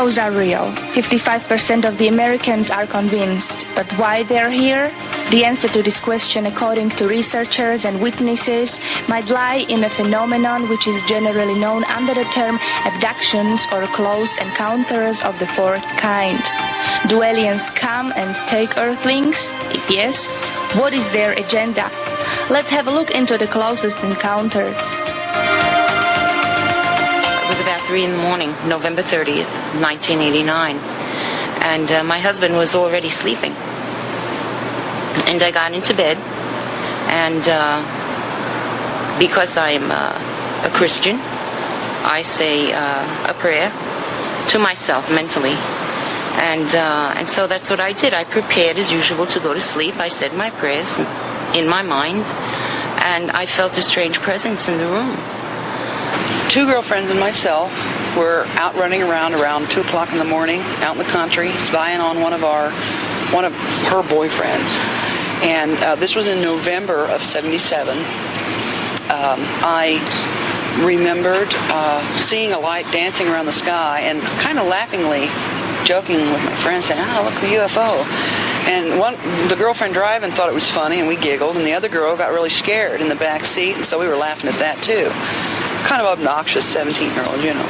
UFOs are real. 55% of the Americans are convinced. But why they're here? The answer to this question, according to researchers and witnesses, might lie in a phenomenon which is generally known under the term abductions or close encounters of the fourth kind. Do aliens come and take Earthlings? If yes, what is their agenda? Let's have a look into the closest encounters. It was about 3 in the morning, November 30th, 1989. And my husband was already sleeping. And I got into bed, and because I'm a Christian, I say a prayer to myself mentally, and so that's what I did. I prepared as usual to go to sleep. I said my prayers in my mind, and I felt a strange presence in the room. 2 girlfriends and myself were out running around 2 o'clock in the morning, out in the country, spying on one of her boyfriends. And this was in November of '77. I remembered seeing a light dancing around the sky and kind of laughingly joking with my friends saying, "Oh, look, the UFO." And the girlfriend driving thought it was funny, and we giggled, and the other girl got really scared in the back seat, and so we were laughing at that too. Kind of obnoxious 17-year-old, you know.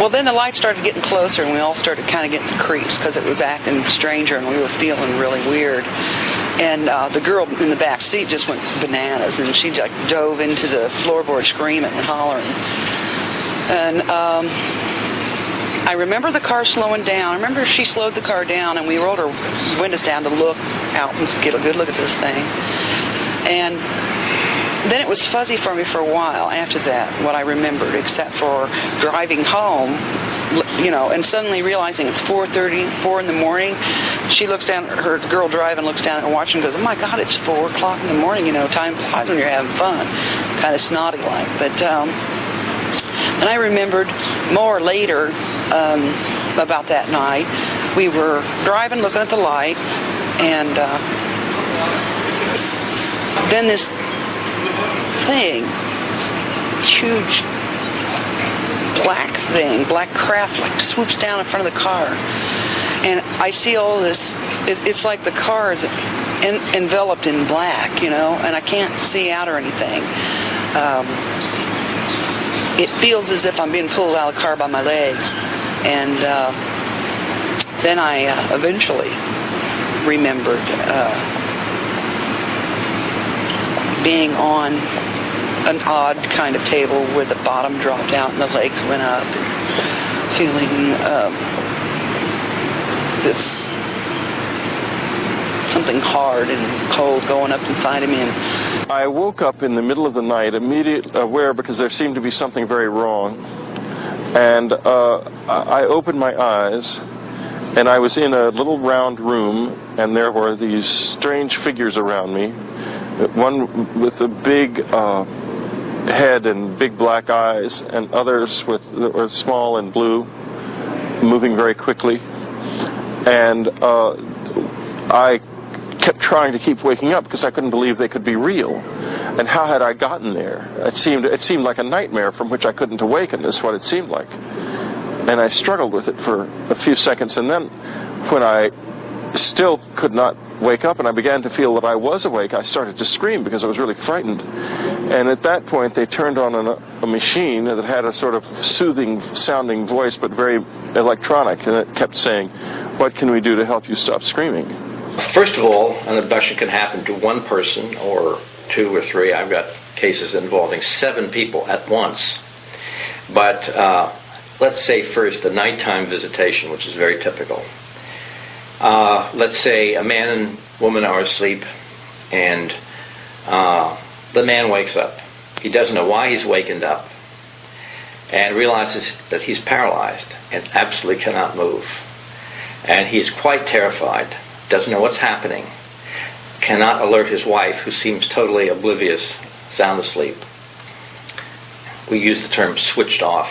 Well, then the lights started getting closer, and we all started kind of getting creeps because it was acting stranger, and we were feeling really weird. And the girl in the back seat just went bananas, and she like dove into the floorboard screaming and hollering. And I remember the car slowing down. I remember she slowed the car down, and we rolled our windows down to look out and get a good look at this thing. And then it was fuzzy for me for a while after that, what I remembered, except for driving home, you know, and suddenly realizing it's 4:34 in the morning. She looks down, her girl driving looks down and watching and goes, "Oh my God, it's 4 o'clock in the morning, you know, time flies when you're having fun." Kind of snotty-like. But and I remembered more later about that night. We were driving, looking at the light, and then this thing, huge black craft, like swoops down in front of the car, and I see all this. It's like the car is enveloped in black, you know, and I can't see out or anything. It feels as if I'm being pulled out of the car by my legs, and then I eventually remembered being on an odd kind of table where the bottom dropped out and the legs went up, and feeling this something hard and cold going up inside of me. And I woke up in the middle of the night, immediately aware because there seemed to be something very wrong, and I opened my eyes, and I was in a little round room, and there were these strange figures around me. One with a big head and big black eyes, and others that were small and blue, moving very quickly. And I kept trying to keep waking up because I couldn't believe they could be real. And how had I gotten there? It seemed like a nightmare from which I couldn't awaken, is what it seemed like. And I struggled with it for a few seconds, and then when I still could not wake up and I began to feel that I was awake, I started to scream because I was really frightened. And at that point they turned on a machine that had a sort of soothing sounding voice but very electronic, and it kept saying, "What can we do to help you stop screaming?" First of all, an abduction can happen to one person or 2 or 3. I've got cases involving 7 people at once. But let's say first the nighttime visitation, which is very typical. Let's say a man and woman are asleep, and the man wakes up. He doesn't know why he's wakened up, and realizes that he's paralyzed and absolutely cannot move. And he is quite terrified, doesn't know what's happening, cannot alert his wife, who seems totally oblivious, sound asleep. We use the term switched off.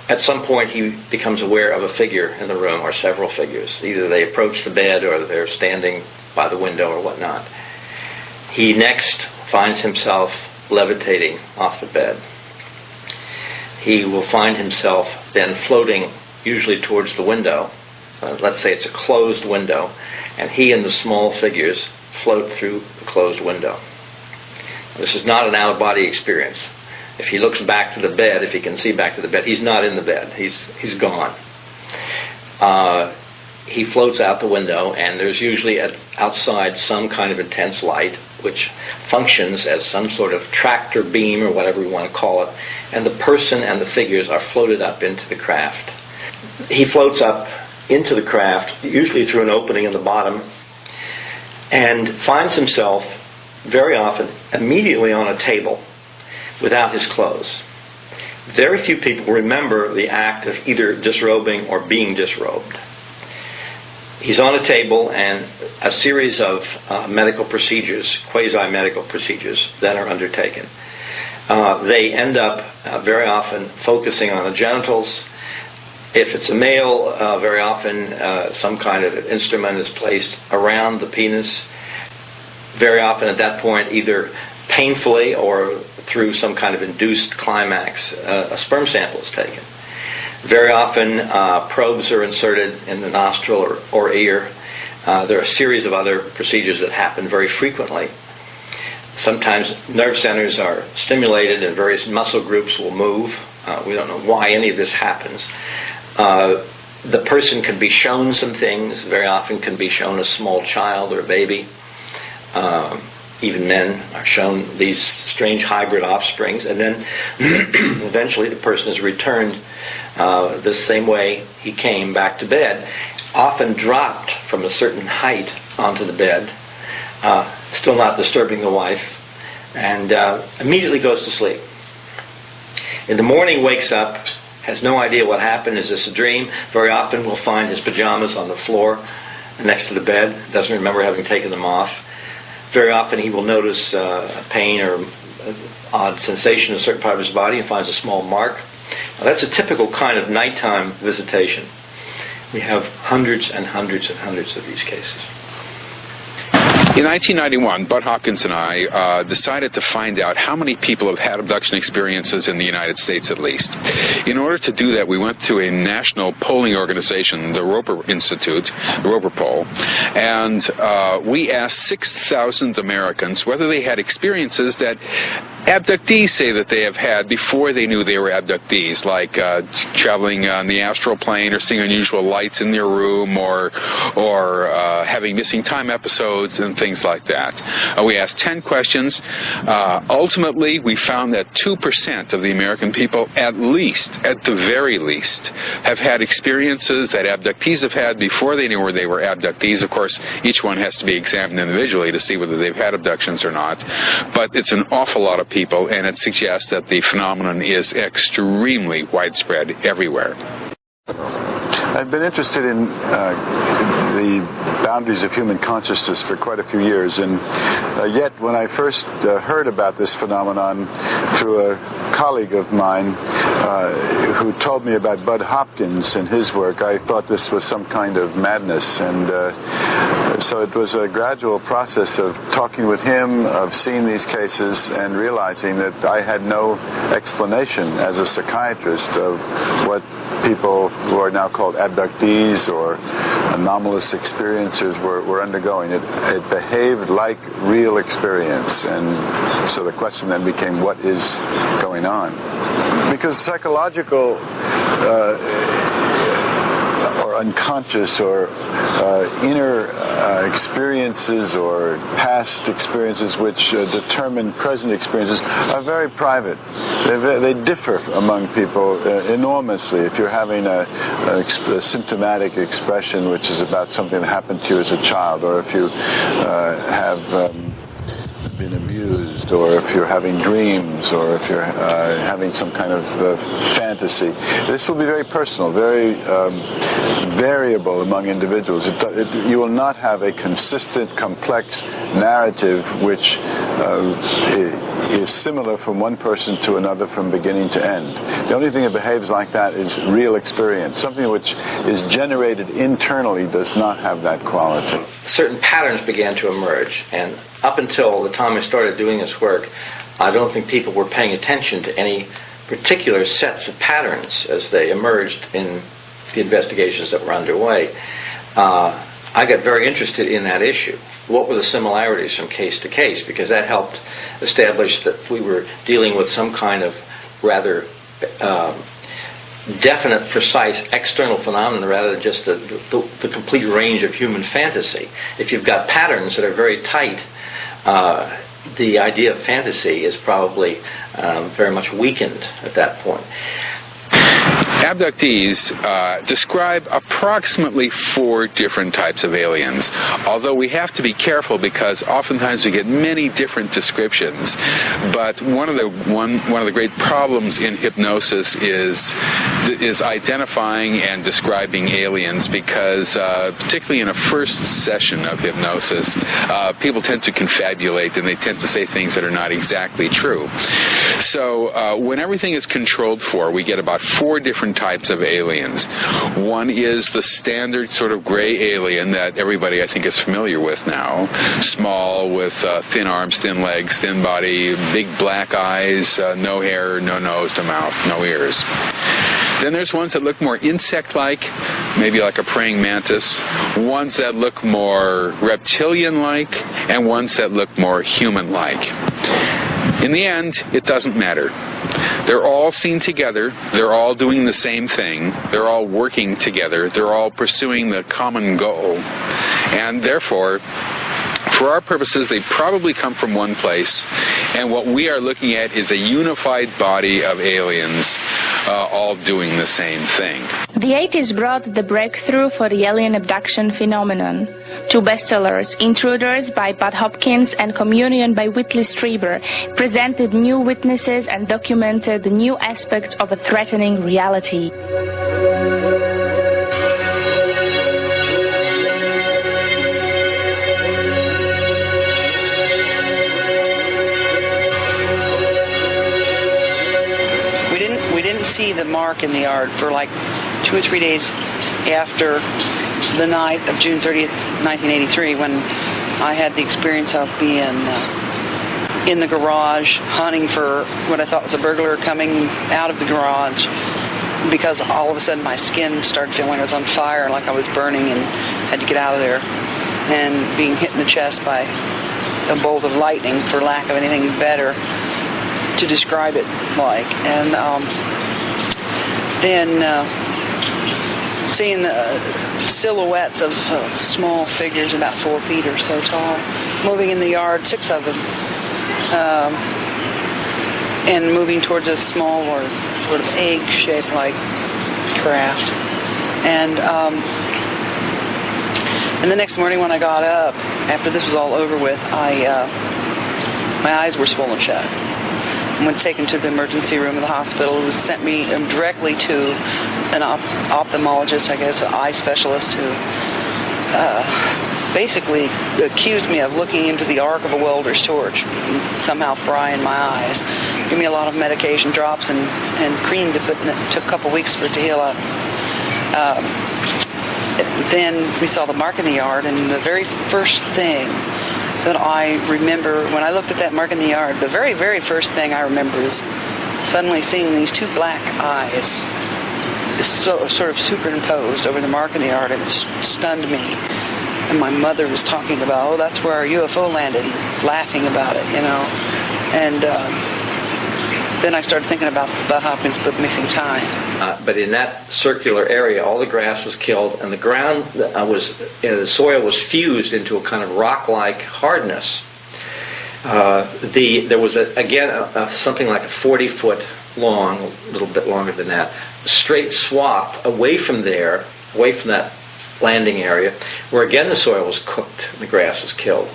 At some point he becomes aware of a figure in the room, or several figures. Either they approach the bed or they're standing by the window or whatnot. He next finds himself levitating off the bed. he will find himself then floating usually towards the window. Let's say it's a closed window, and he and the small figures float through the closed window. This is not an out-of-body experience. If he looks back to the bed, if he can see back to the bed, he's not in the bed. He's gone. He floats out the window, and there's usually outside some kind of intense light, which functions as some sort of tractor beam or whatever we want to call it, and the person and the figures are floated up into the craft. He floats up into the craft, usually through an opening in the bottom, and finds himself very often immediately on a table without his clothes. Very few people remember the act of either disrobing or being disrobed. He's on a table, and a series of medical procedures, quasi-medical procedures, that are undertaken. They end up very often focusing on the genitals. If it's a male, very often some kind of instrument is placed around the penis. Very often at that point, either painfully or through some kind of induced climax, a sperm sample is taken. Very often probes are inserted in the nostril or ear. There are a series of other procedures that happen very frequently. Sometimes nerve centers are stimulated and various muscle groups will move. We don't know why any of this happens. The person can be shown some things. Very often can be shown a small child or a baby. Even men are shown these strange hybrid offsprings, and then eventually the person is returned the same way he came back to bed, often dropped from a certain height onto the bed, still not disturbing the wife, and immediately goes to sleep. In the morning, wakes up, has no idea what happened. Is this a dream? Very often will find his pajamas on the floor next to the bed, doesn't remember having taken them off. Very often he will notice a pain or odd sensation in a certain part of his body and finds a small mark. Now, that's a typical kind of nighttime visitation. We have hundreds and hundreds and hundreds of these cases. In 1991, Bud Hopkins and I decided to find out how many people have had abduction experiences in the United States at least. In order to do that, we went to a national polling organization, the Roper Institute, the Roper Poll, and we asked 6,000 Americans whether they had experiences that abductees say that they have had before they knew they were abductees, like traveling on the astral plane or seeing unusual lights in their room or having missing time episodes and things like that. We asked 10 questions. Ultimately, we found that 2% of the American people, at the very least, have had experiences that abductees have had before they knew they were abductees. Of course, each one has to be examined individually to see whether they've had abductions or not. But it's an awful lot of people, and it suggests that the phenomenon is extremely widespread everywhere. I've been interested in the boundaries of human consciousness for quite a few years, and yet when I first heard about this phenomenon through a colleague of mine who told me about Bud Hopkins and his work, I thought this was some kind of madness, and so it was a gradual process of talking with him, of seeing these cases, and realizing that I had no explanation as a psychiatrist of what people who are now called abductees or anomalous experiencers were undergoing. It behaved like real experience, and so the question then became, what is going on? Because psychological or unconscious or inner experiences or past experiences which determine present experiences are very private. They differ among people enormously. If you're having a symptomatic expression which is about something that happened to you as a child, or if you have been abused, or if you're having dreams, or if you're having some kind of fantasy. This will be very personal, very variable among individuals. You will not have a consistent, complex narrative which is similar from one person to another from beginning to end. The only thing that behaves like that is real experience. Something which is generated internally does not have that quality. Certain patterns began to emerge, and up until the time I started doing this work, I don't think people were paying attention to any particular sets of patterns as they emerged in the investigations that were underway, I got very interested in that issue. What were the similarities from case to case? Because that helped establish that we were dealing with some kind of rather definite, precise external phenomenon rather than just the complete range of human fantasy. If you've got patterns that are very tight, the idea of fantasy is probably very much weakened at that point. Abductees describe approximately 4 different types of aliens, although we have to be careful because oftentimes we get many different descriptions. But one of the great problems in hypnosis is identifying and describing aliens, because particularly in a first session of hypnosis, people tend to confabulate and they tend to say things that are not exactly true. So when everything is controlled for, we get about 4 different types of aliens. One is the standard sort of gray alien that everybody, I think, is familiar with now. Small, with thin arms, thin legs, thin body, big black eyes, no hair, no nose, no mouth, no ears. Then there's ones that look more insect-like, maybe like a praying mantis, ones that look more reptilian-like, and ones that look more human-like. In the end, it doesn't matter. They're all seen together. They're all doing the same thing. They're all working together. They're all pursuing the common goal. And therefore, for our purposes, they probably come from one place. And what we are looking at is a unified body of aliens all doing the same thing. The 80s brought the breakthrough for the alien abduction phenomenon. 2 bestsellers, Intruders by Bud Hopkins and Communion by Whitley Strieber, presented new witnesses and documented new aspects of a threatening reality. We didn't see the mark in the yard for like 2 or 3 days after the night of June 30th, 1983, when I had the experience of being in the garage hunting for what I thought was a burglar coming out of the garage, because all of a sudden my skin started feeling like it was on fire, like I was burning, and had to get out of there, and being hit in the chest by a bolt of lightning, for lack of anything better to describe it like. And then seeing the silhouettes of small figures about 4 feet or so tall moving in the yard, 6 of them, and moving towards a small or sort of egg-shaped like craft. And the next morning when I got up, after this was all over with, my eyes were swollen shut. When taken to the emergency room of the hospital, it was sent me directly to an ophthalmologist, I guess, an eye specialist, who basically accused me of looking into the arc of a welder's torch, and somehow frying my eyes. Gave me a lot of medication, drops, and cream to put in it. It took a couple weeks for it to heal up. Then we saw the mark in the yard, and the very first thing that I remember, when I looked at that mark in the yard, the very, very first thing I remember is suddenly seeing these 2 black eyes sort of superimposed over the mark in the yard, and it stunned me. And my mother was talking about, oh, that's where our UFO landed, laughing about it, you know. And then I started thinking about Bud Hopkins' book, Missing Time. But in that circular area, all the grass was killed, and the ground the soil was fused into a kind of rock-like hardness. There was, something like a 40-foot long, a little bit longer than that, straight swath away from there, away from that landing area, where again the soil was cooked and the grass was killed.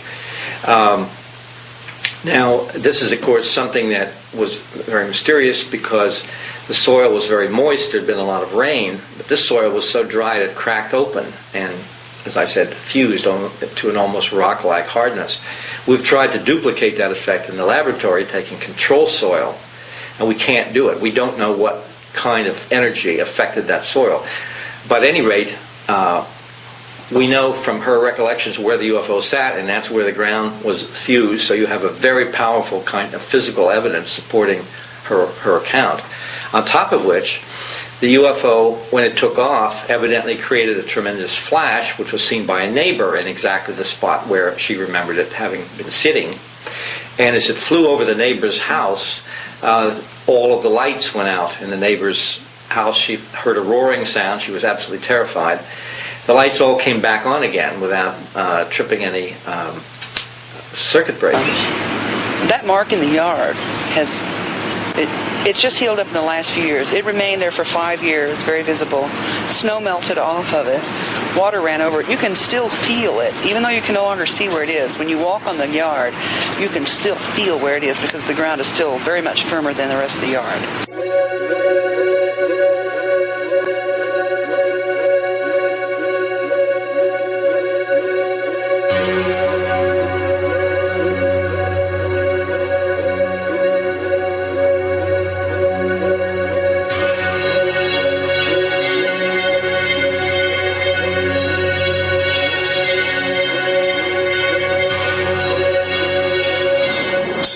Now, this is, of course, something that was very mysterious because the soil was very moist. There had been a lot of rain, but this soil was so dry it cracked open and, as I said, fused to an almost rock-like hardness. We've tried to duplicate that effect in the laboratory, taking control soil, and we can't do it. We don't know what kind of energy affected that soil. But at any rate, we know from her recollections where the UFO sat, and that's where the ground was fused, so you have a very powerful kind of physical evidence supporting her account. On top of which, the UFO, when it took off, evidently created a tremendous flash, which was seen by a neighbor in exactly the spot where she remembered it having been sitting. And as it flew over the neighbor's house, all of the lights went out in the neighbor's house. She heard a roaring sound. She was absolutely terrified. The lights all came back on again without tripping any circuit breakers. That mark in the yard it's just healed up in the last few years. It remained there for 5 years, very visible. Snow melted off of it. Water ran over it. You can still feel it, even though you can no longer see where it is. When you walk on the yard, you can still feel where it is because the ground is still very much firmer than the rest of the yard.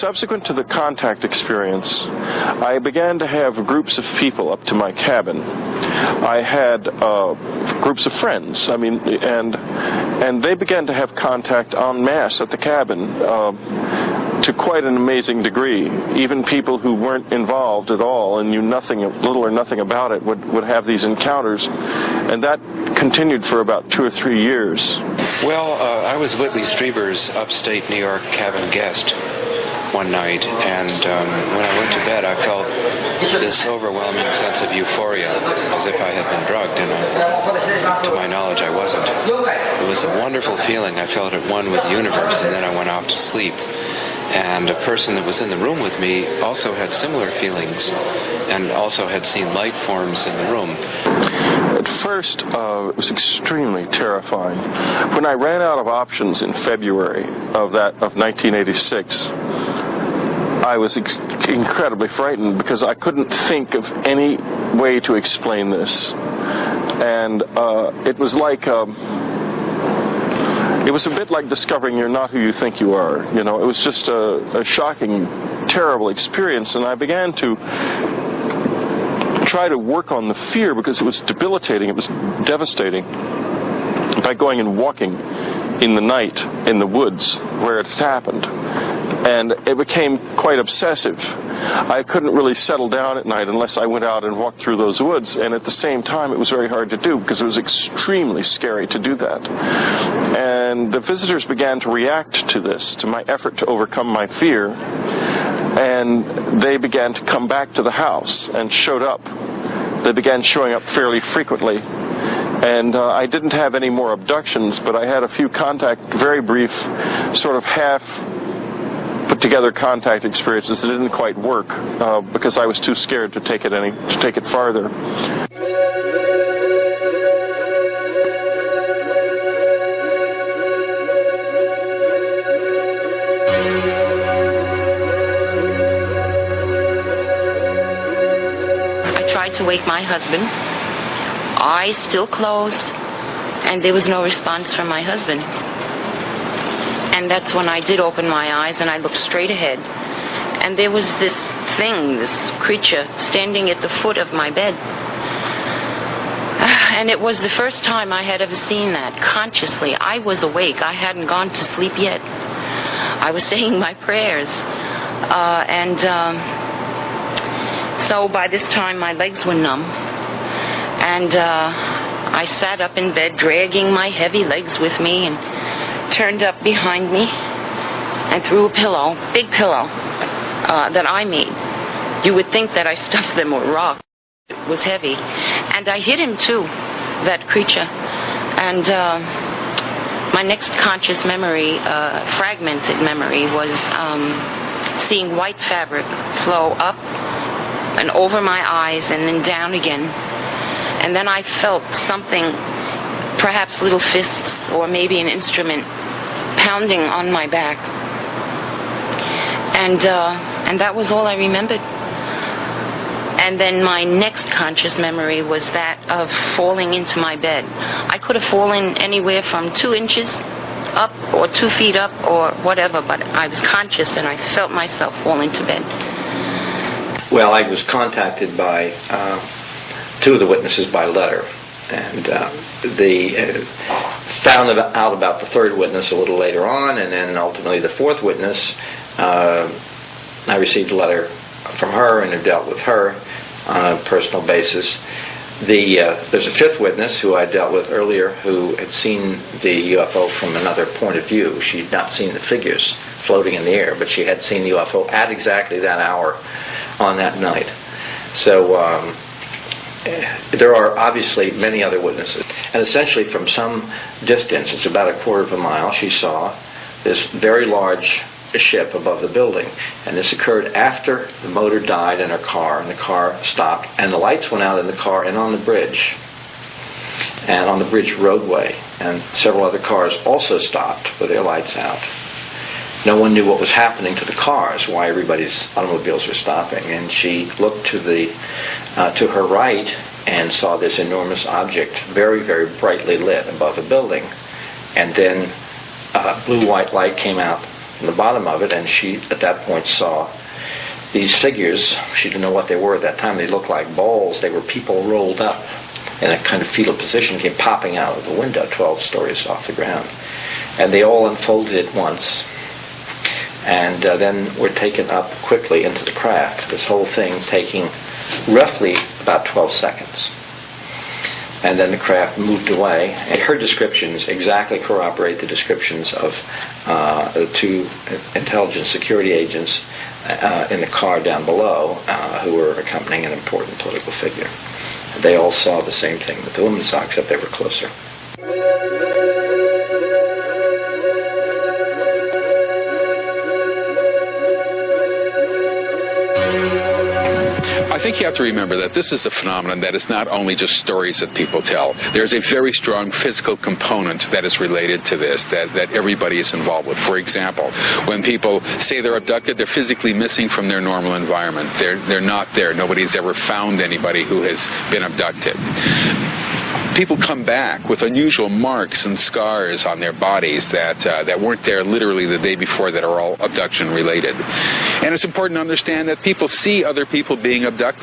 Subsequent to the contact experience, I began to have groups of people up to my cabin. I had groups of friends, and they began to have contact en masse at the cabin to quite an amazing degree. Even people who weren't involved at all and knew little or nothing about it would have these encounters, and that continued for about 2 or 3 years. Well, I was Whitley Strieber's upstate New York cabin guest one night, and when I went to bed, I felt this overwhelming sense of euphoria, as if I had been drugged, and to my knowledge, I wasn't. It was a wonderful feeling. I felt at one with the universe, and then I went off to sleep. And a person that was in the room with me also had similar feelings, and also had seen light forms in the room. At first, it was extremely terrifying. When I ran out of options in February of 1986, I was incredibly frightened because I couldn't think of any way to explain this. And it was like... It was a bit like discovering you're not who you think you are. You know, it was just a shocking, terrible experience, and I began to try to work on the fear because it was debilitating, it was devastating, by going and walking in the night in the woods where it had happened. And it became quite obsessive. I couldn't really settle down at night unless I went out and walked through those woods, and at the same time it was very hard to do because it was extremely scary to do that. And the visitors began to react to this, to my effort to overcome my fear, and they began to come back to the house and showed up. They began showing up fairly frequently. And I didn't have any more abductions, but I had a few very brief, sort of half put-together contact experiences that didn't quite work because I was too scared to take it farther. I tried to wake my husband. Eyes still closed, and there was no response from my husband. And that's when I did open my eyes and I looked straight ahead. And there was this thing, this creature, standing at the foot of my bed. And it was the first time I had ever seen that consciously. I was awake. I hadn't gone to sleep yet. I was saying my prayers. So by this time my legs were numb. And I sat up in bed, dragging my heavy legs with me, and turned up behind me and threw a pillow, big pillow, that I made. You would think that I stuffed them with rocks. It was heavy. And I hit him too, that creature. And my next conscious memory, fragmented memory, was seeing white fabric flow up and over my eyes and then down again. And then I felt something, perhaps little fists or maybe an instrument, pounding on my back. And that was all I remembered. And then my next conscious memory was that of falling into my bed. I could have fallen anywhere from 2 inches up or 2 feet up or whatever, but I was conscious and I felt myself fall into bed. Well, I was contacted by two of the witnesses by letter, and found out about the third witness a little later on, and then ultimately the fourth witness. I received a letter from her and have dealt with her on a personal basis. There's a fifth witness who I dealt with earlier who had seen the UFO from another point of view. She had not seen the figures floating in the air, but she had seen the UFO at exactly that hour on that night. So there are obviously many other witnesses. And essentially from some distance, it's about a quarter of a mile, she saw this very large ship above the building. And this occurred after the motor died in her car, and the car stopped, and the lights went out in the car and on the bridge, and on the bridge roadway. And several other cars also stopped with their lights out. No one knew what was happening to the cars, why everybody's automobiles were stopping. And she looked to her right and saw this enormous object, very, very brightly lit above a building. And then blue-white light came out from the bottom of it, and she, at that point, saw these figures. She didn't know what they were at that time. They looked like balls. They were people rolled up in a kind of fetal position, came popping out of the window 12 stories off the ground. And they all unfolded at once. And then were taken up quickly into the craft, this whole thing taking roughly about 12 seconds. And then the craft moved away. And her descriptions exactly corroborate the descriptions of the two intelligence security agents in the car down below who were accompanying an important political figure. They all saw the same thing that the women saw, except they were closer. I think you have to remember that this is a phenomenon that is not only just stories that people tell. There's a very strong physical component that is related to this, that everybody is involved with. For example, when people say they're abducted, they're physically missing from their normal environment. They're not there. Nobody's ever found anybody who has been abducted. People come back with unusual marks and scars on their bodies that weren't there literally the day before, that are all abduction related. And it's important to understand that people see other people being abducted.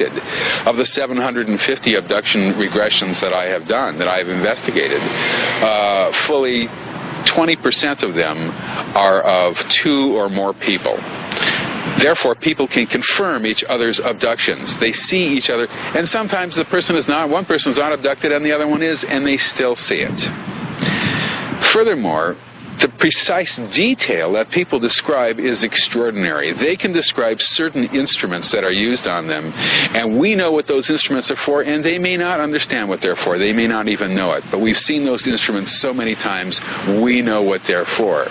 Of the 750 abduction regressions that I have done, that I have investigated, fully 20% of them are of two or more people. Therefore, people can confirm each other's abductions. They see each other, and sometimes the person is not, one person's not abducted and the other one is, and they still see it. Furthermore, the precise detail that people describe is extraordinary. They can describe certain instruments that are used on them, and we know what those instruments are for, and they may not understand what they're for. They may not even know it. But we've seen those instruments so many times, we know what they're for.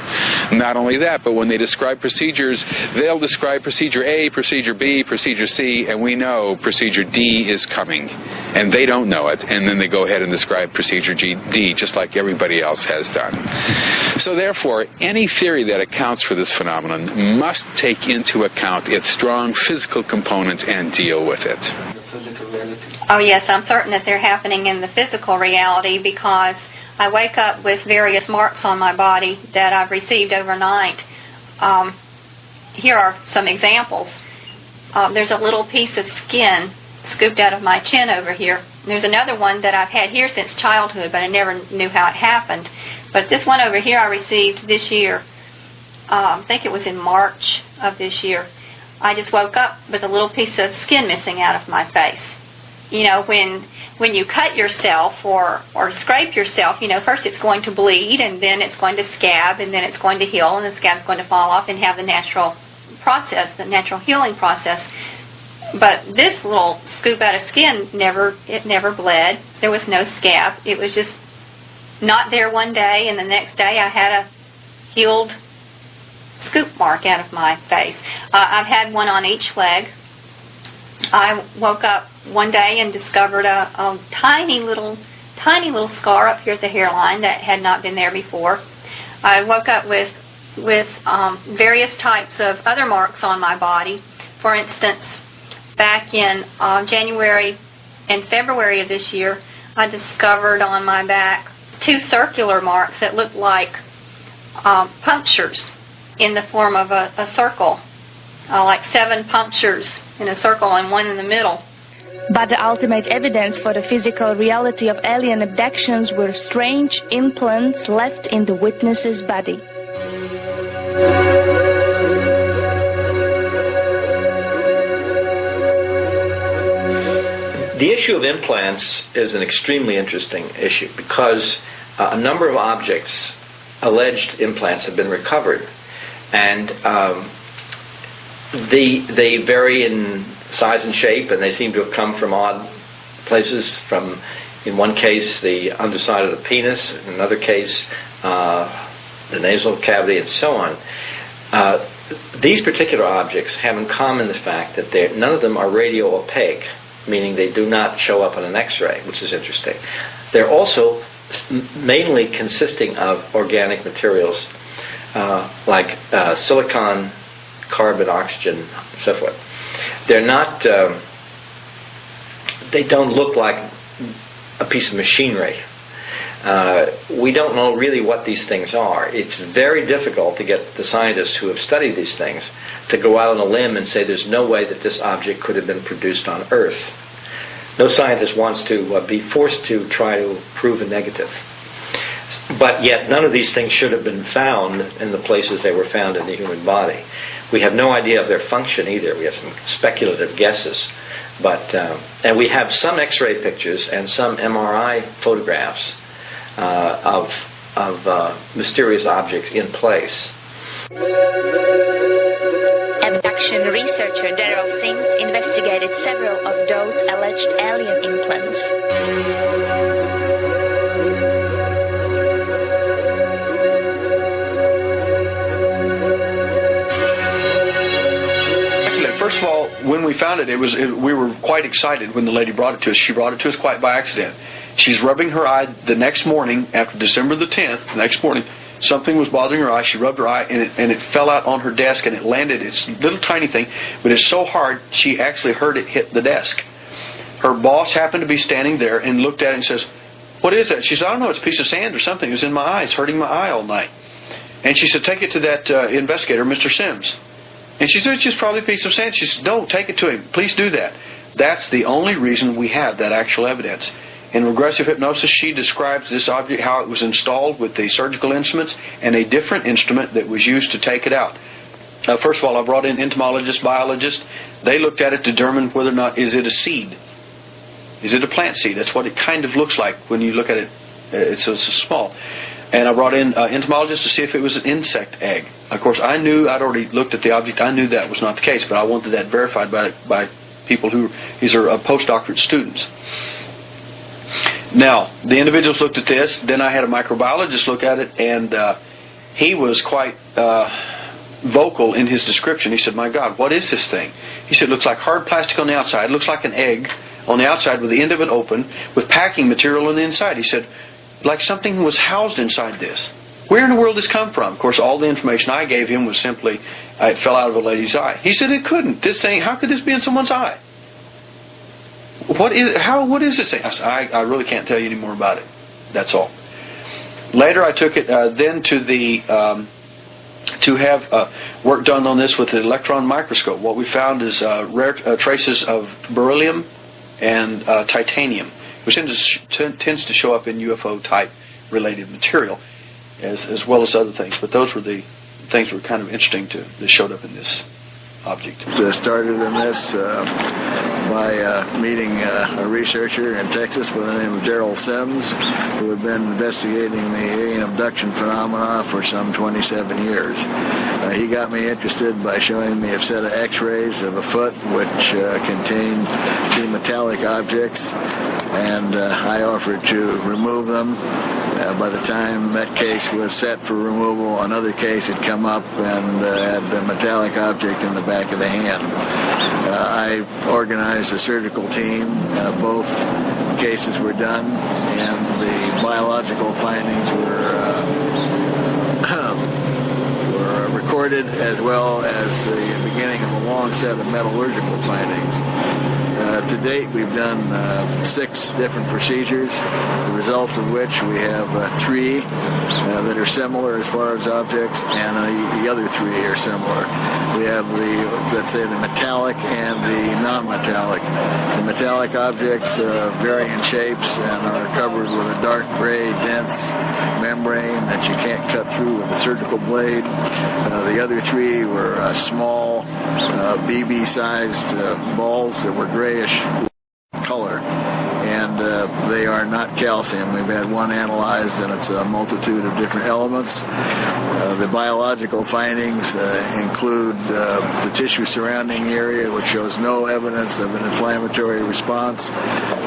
Not only that, but when they describe procedures, they'll describe procedure A, procedure B, procedure C, and we know procedure D is coming. And they don't know it, and then they go ahead and describe procedure D, just like everybody else has done. So therefore, any theory that accounts for this phenomenon must take into account its strong physical component and deal with it. Oh yes, I'm certain that they're happening in the physical reality, because I wake up with various marks on my body that I've received overnight. Here are some examples. There's a little piece of skin scooped out of my chin over here. There's another one that I've had here since childhood, but I never knew how it happened. But this one over here I received this year. I think it was in March of this year. I just woke up with a little piece of skin missing out of my face. You know, when you cut yourself or scrape yourself, you know, first it's going to bleed, and then it's going to scab, and then it's going to heal, and the scab's going to fall off and have the natural process, the natural healing process. But this little scoop out of skin never bled. There was no scab. It was just not there one day, and the next day I had a healed scoop mark out of my face. I've had one on each leg. I woke up one day and discovered a tiny little scar up here at the hairline that had not been there before. I woke up with various types of other marks on my body. For instance, back in January and February of this year, I discovered on my back 2 circular marks that looked like punctures in the form of a circle, like 7 punctures in a circle and one in the middle. But the ultimate evidence for the physical reality of alien abductions were strange implants left in the witness's body. The issue of implants is an extremely interesting issue because a number of objects, alleged implants, have been recovered, and they vary in size and shape, and they seem to have come from odd places. From, in one case, the underside of the penis; in another case, the nasal cavity, and so on. These particular objects have in common the fact that none of them are radio opaque, meaning they do not show up on an X-ray, which is interesting. They're also mainly consisting of organic materials like silicon, carbon, oxygen, and so forth. They're not, they don't look like a piece of machinery. We don't know really what these things are. It's very difficult to get the scientists who have studied these things to go out on a limb and say there's no way that this object could have been produced on Earth. No scientist wants to be forced to try to prove a negative. But yet none of these things should have been found in the places they were found in the human body. We have no idea of their function either. We have some speculative guesses. But and we have some X-ray pictures and some MRI photographs of mysterious objects in place. Abduction researcher Daryl Sims investigated several of those alleged alien implants. First of all, when we found it, we were quite excited when the lady brought it to us. She brought it to us quite by accident. She's rubbing her eye the next morning, after December the 10th, the next morning, something was bothering her eye. She rubbed her eye, and it fell out on her desk, and it landed. It's a little tiny thing, but it's so hard, she actually heard it hit the desk. Her boss happened to be standing there and looked at it and says, "What is that?" She said, "I don't know, it's a piece of sand or something. It was in my eye. It's hurting my eye all night." And she said, "Take it to that investigator, Mr. Sims." And she said, "It's just probably a piece of sand." She said, "No, take it to him. Please do that." That's the only reason we have that actual evidence. In regressive hypnosis, she describes this object, how it was installed with the surgical instruments and a different instrument that was used to take it out. First of all, I brought in entomologists, biologists. They looked at it to determine whether or not is it a seed. Is it a plant seed? That's what it kind of looks like when you look at it. It's so small. And I brought in entomologists to see if it was an insect egg. Of course, I'd already looked at the object. I knew that was not the case, but I wanted that verified by people these are postdoctorate students. Now, the individuals looked at this. Then I had a microbiologist look at it, and he was quite vocal in his description. He said, "My God, what is this thing?" He said, "It looks like hard plastic on the outside. It looks like an egg on the outside with the end of it open with packing material on the inside." He said, "Like something was housed inside this. Where in the world did this come from?" Of course, all the information I gave him was simply, it fell out of a lady's eye. He said, "It couldn't. This thing, how could this be in someone's eye? What is this thing?" I said, I really can't tell you any more about it. That's all. Later, I took it then to have work done on this with the electron microscope. What we found is rare traces of beryllium and titanium, which tends to show up in UFO-type related material, as well as other things. But those were the things that were kind of interesting that showed up in this object. Started in this by meeting a researcher in Texas by the name of Daryl Sims, who had been investigating the alien abduction phenomena for some 27 years. He got me interested by showing me a set of X-rays of a foot which contained two metallic objects, and I offered to remove them. By the time that case was set for removal, another case had come up and had a metallic object in the back of the hand. I organized a surgical team. Both cases were done, and the biological findings were recorded, as well as the beginning of a long set of metallurgical findings. To date, we've done 6 different procedures, the results of which we have 3 that are similar as far as objects, and the other 3 are similar. We have let's say, the metallic and the non-metallic. The metallic objects vary in shapes and are covered with a dark gray, dense membrane that you can't cut through with a surgical blade. The other 3 were small, BB-sized balls that were grayish color, and they are not calcium. We've had one analyzed, and it's a multitude of different elements. The biological findings include the tissue surrounding the area, which shows no evidence of an inflammatory response,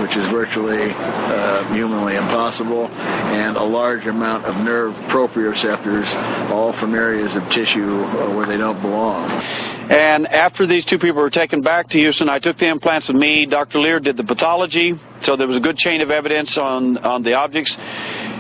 which is virtually humanly impossible, and a large amount of nerve proprioceptors, all from areas of tissue where they don't belong. And after these 2 people were taken back to Houston, I took the implants with me. Dr. Lear did the pathology, so there was a good chain of evidence on the objects.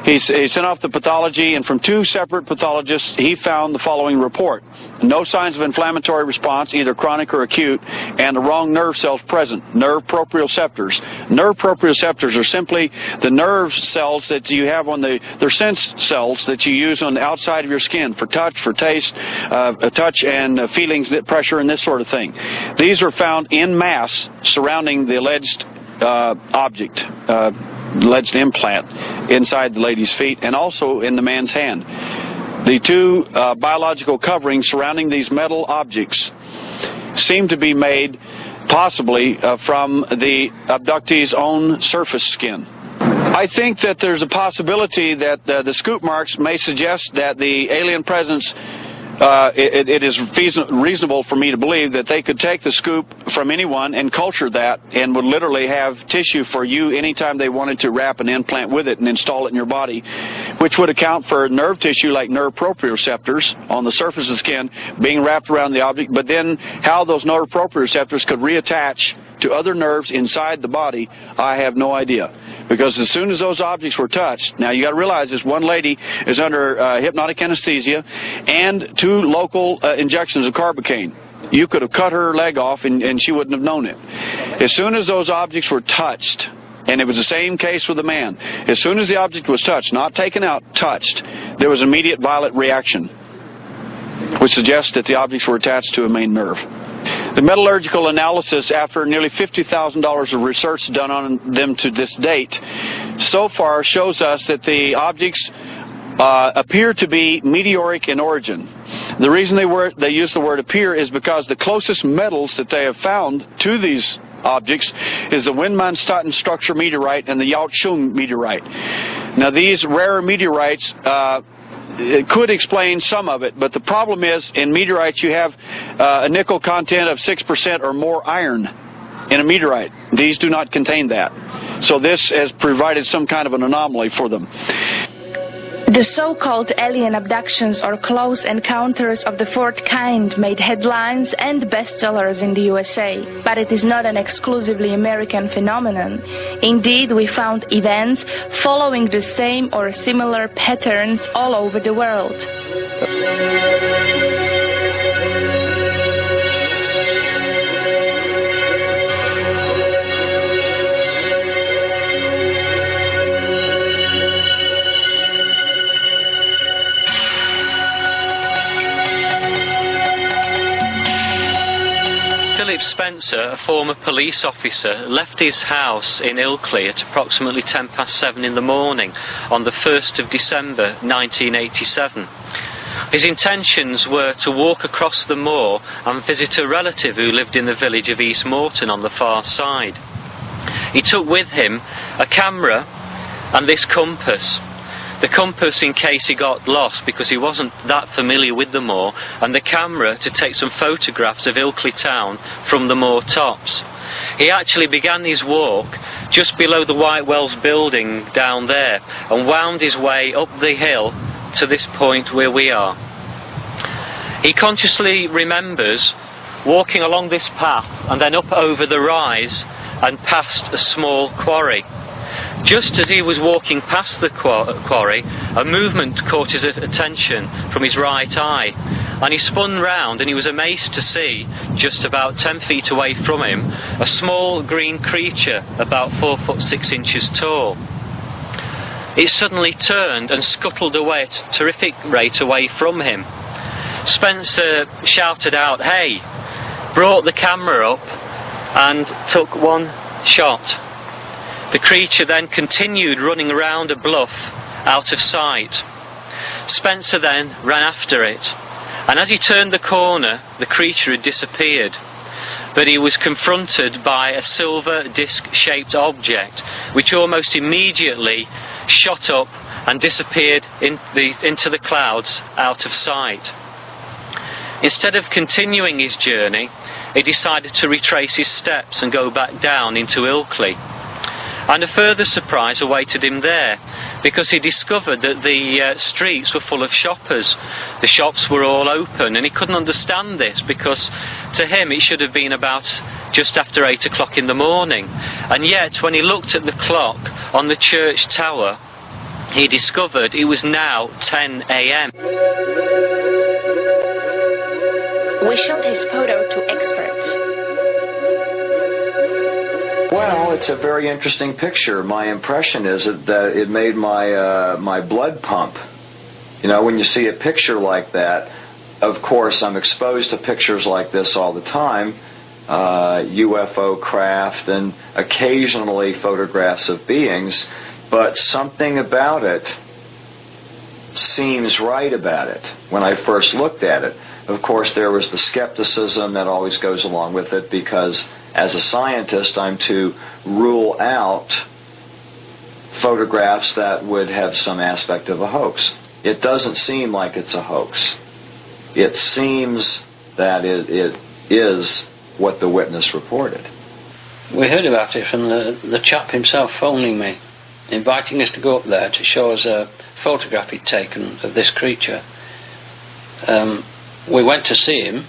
He sent off the pathology, and from 2 separate pathologists, he found the following report. No signs of inflammatory response, either chronic or acute, and the wrong nerve cells present, nerve proprioceptors. Nerve proprioceptors are simply the nerve cells that you have on they're sense cells that you use on the outside of your skin for touch, for taste, touch and feelings, pressure, and this sort of thing. These are found in mass surrounding the alleged object, alleged implant, inside the lady's feet and also in the man's hand. The 2 biological coverings surrounding these metal objects seem to be made possibly from the abductee's own surface skin. I think that there's a possibility that the scoop marks may suggest that the alien presence it is reasonable for me to believe that they could take the scoop from anyone and culture that and would literally have tissue for you anytime they wanted to wrap an implant with it and install it in your body, which would account for nerve tissue like nerve proprioceptors on the surface of the skin being wrapped around the object, but then how those nerve proprioceptors could reattach to other nerves inside the body, I have no idea. Because as soon as those objects were touched, now you got to realize this one lady is under hypnotic anesthesia and 2 local injections of carbocaine. You could have cut her leg off and she wouldn't have known it. As soon as those objects were touched, and it was the same case with the man, as soon as the object was touched, not taken out, touched, there was immediate violent reaction, which suggests that the objects were attached to a main nerve. The metallurgical analysis, after nearly $50,000 of research done on them to this date, so far shows us that the objects appear to be meteoric in origin. The reason they use the word appear is because the closest metals that they have found to these objects is the Windmanstatten structure meteorite and the Yaochung meteorite. Now these rare meteorites it could explain some of it, but the problem is in meteorites you have a nickel content of 6% or more iron in a meteorite. These do not contain that. So this has provided some kind of an anomaly for them. The so-called alien abductions or close encounters of the 4th kind made headlines and bestsellers in the USA, but it is not an exclusively American phenomenon. Indeed, we found events following the same or similar patterns all over the world. Spencer, a former police officer, left his house in Ilkley at approximately 7:10 in the morning on the 1st of December 1987. His intentions were to walk across the moor and visit a relative who lived in the village of East Morton on the far side. He took with him a camera and this compass. The compass in case he got lost because he wasn't that familiar with the moor, and the camera to take some photographs of Ilkley town from the moor tops. He actually began his walk just below the White Wells building down there and wound his way up the hill to this point where we are. He consciously remembers walking along this path and then up over the rise and past a small quarry. Just as he was walking past the quarry, a movement caught his attention from his right eye, and he spun round and he was amazed to see, just about 10 feet away from him, a small green creature about 4 foot 6 inches tall. It suddenly turned and scuttled away at a terrific rate away from him. Spencer shouted out, "Hey!" brought the camera up and took one shot. The creature then continued running around a bluff out of sight. Spencer then ran after it, and as he turned the corner, the creature had disappeared. But he was confronted by a silver disc-shaped object, which almost immediately shot up and disappeared into the clouds out of sight. Instead of continuing his journey, he decided to retrace his steps and go back down into Ilkley. And a further surprise awaited him there, because he discovered that the streets were full of shoppers. The shops were all open, and he couldn't understand this, because to him it should have been about just after 8 o'clock in the morning. And yet, when he looked at the clock on the church tower, he discovered it was now 10 a.m. We showed his photo to experts. Well, it's a very interesting picture. My impression is that it made my blood pump. You know, when you see a picture like that, of course, I'm exposed to pictures like this all the time, UFO craft and occasionally photographs of beings, but something about it seems right about it when I first looked at it. Of course, there was the skepticism that always goes along with it, because as a scientist, I'm to rule out photographs that would have some aspect of a hoax. It doesn't seem like it's a hoax. It seems that it is what the witness reported. We heard about it from the chap himself phoning me, inviting us to go up there to show us a photograph he'd taken of this creature. We went to see him.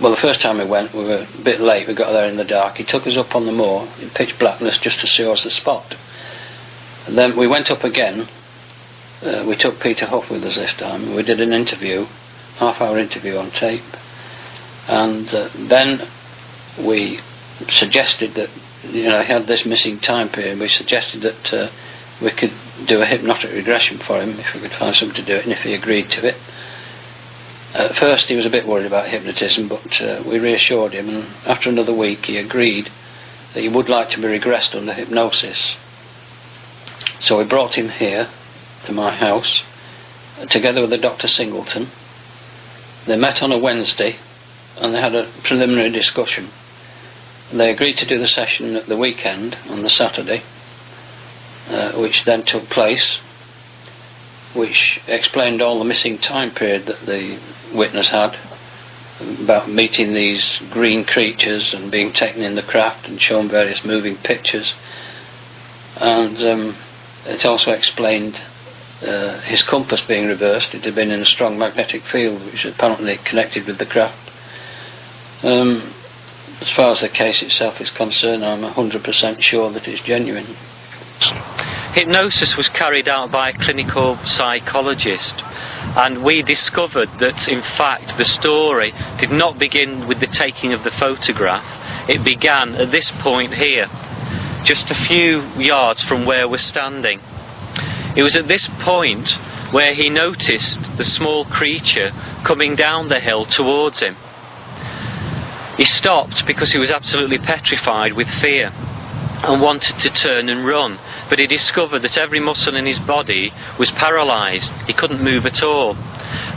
Well, the first time we went, we were a bit late. We got there in the dark. He took us up on the moor in pitch blackness just to show us the spot. And then we went up again. We took Peter Huff with us this time. We did an interview, half-hour interview on tape. And then we suggested that, you know, he had this missing time period. We suggested that we could do a hypnotic regression for him if we could find somebody to do it, and if he agreed to it. At first he was a bit worried about hypnotism, but we reassured him, and after another week he agreed that he would like to be regressed under hypnosis. So we brought him here to my house, together with Dr. Singleton. They met on a Wednesday and they had a preliminary discussion. They agreed to do the session at the weekend, on the Saturday, which then took place, which explained all the missing time period that the witness had, about meeting these green creatures and being taken in the craft and shown various moving pictures. And it also explained his compass being reversed. It had been in a strong magnetic field which apparently connected with the craft. As far as the case itself is concerned, I'm 100% sure that it's genuine. Hypnosis was carried out by a clinical psychologist, and we discovered that in fact the story did not begin with the taking of the photograph. It began at this point here, just a few yards from where we're standing. It was at this point where he noticed the small creature coming down the hill towards him. He stopped because he was absolutely petrified with fear and wanted to turn and run, but he discovered that every muscle in his body was paralysed. He couldn't move at all.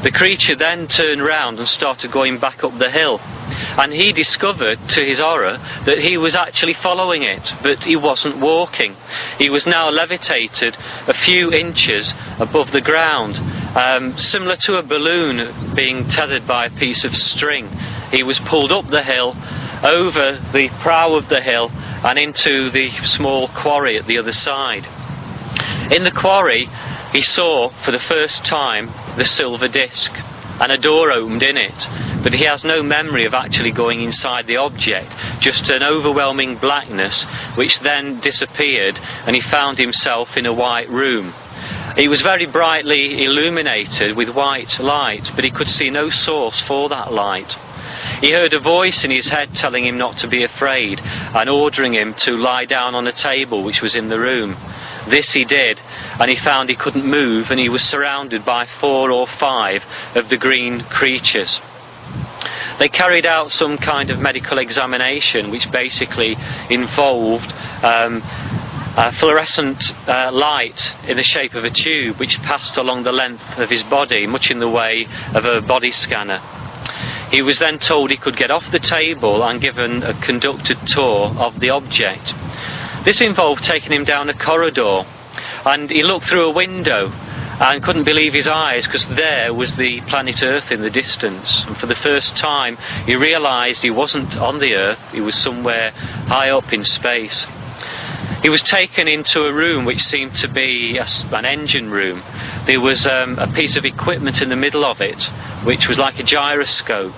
The creature then turned round and started going back up the hill, and he discovered, to his horror, that he was actually following it, but he wasn't walking. He was now levitated a few inches above the ground, similar to a balloon being tethered by a piece of string. He was pulled up the hill, over the brow of the hill, and into the small quarry at the other side. In the quarry, he saw for the first time the silver disc, and a door opened in it, but he has no memory of actually going inside the object, just an overwhelming blackness which then disappeared, and he found himself in a white room. It was very brightly illuminated with white light, but he could see no source for that light. He heard a voice in his head telling him not to be afraid and ordering him to lie down on a table which was in the room. This he did, and he found he couldn't move, and he was surrounded by 4 or 5 of the green creatures. They carried out some kind of medical examination which basically involved a fluorescent light in the shape of a tube which passed along the length of his body, much in the way of a body scanner. He was then told he could get off the table and given a conducted tour of the object. This involved taking him down a corridor, and he looked through a window and couldn't believe his eyes, because there was the planet Earth in the distance, and for the first time he realised he wasn't on the Earth, he was somewhere high up in space. He was taken into a room which seemed to be an engine room. There was a piece of equipment in the middle of it which was like a gyroscope.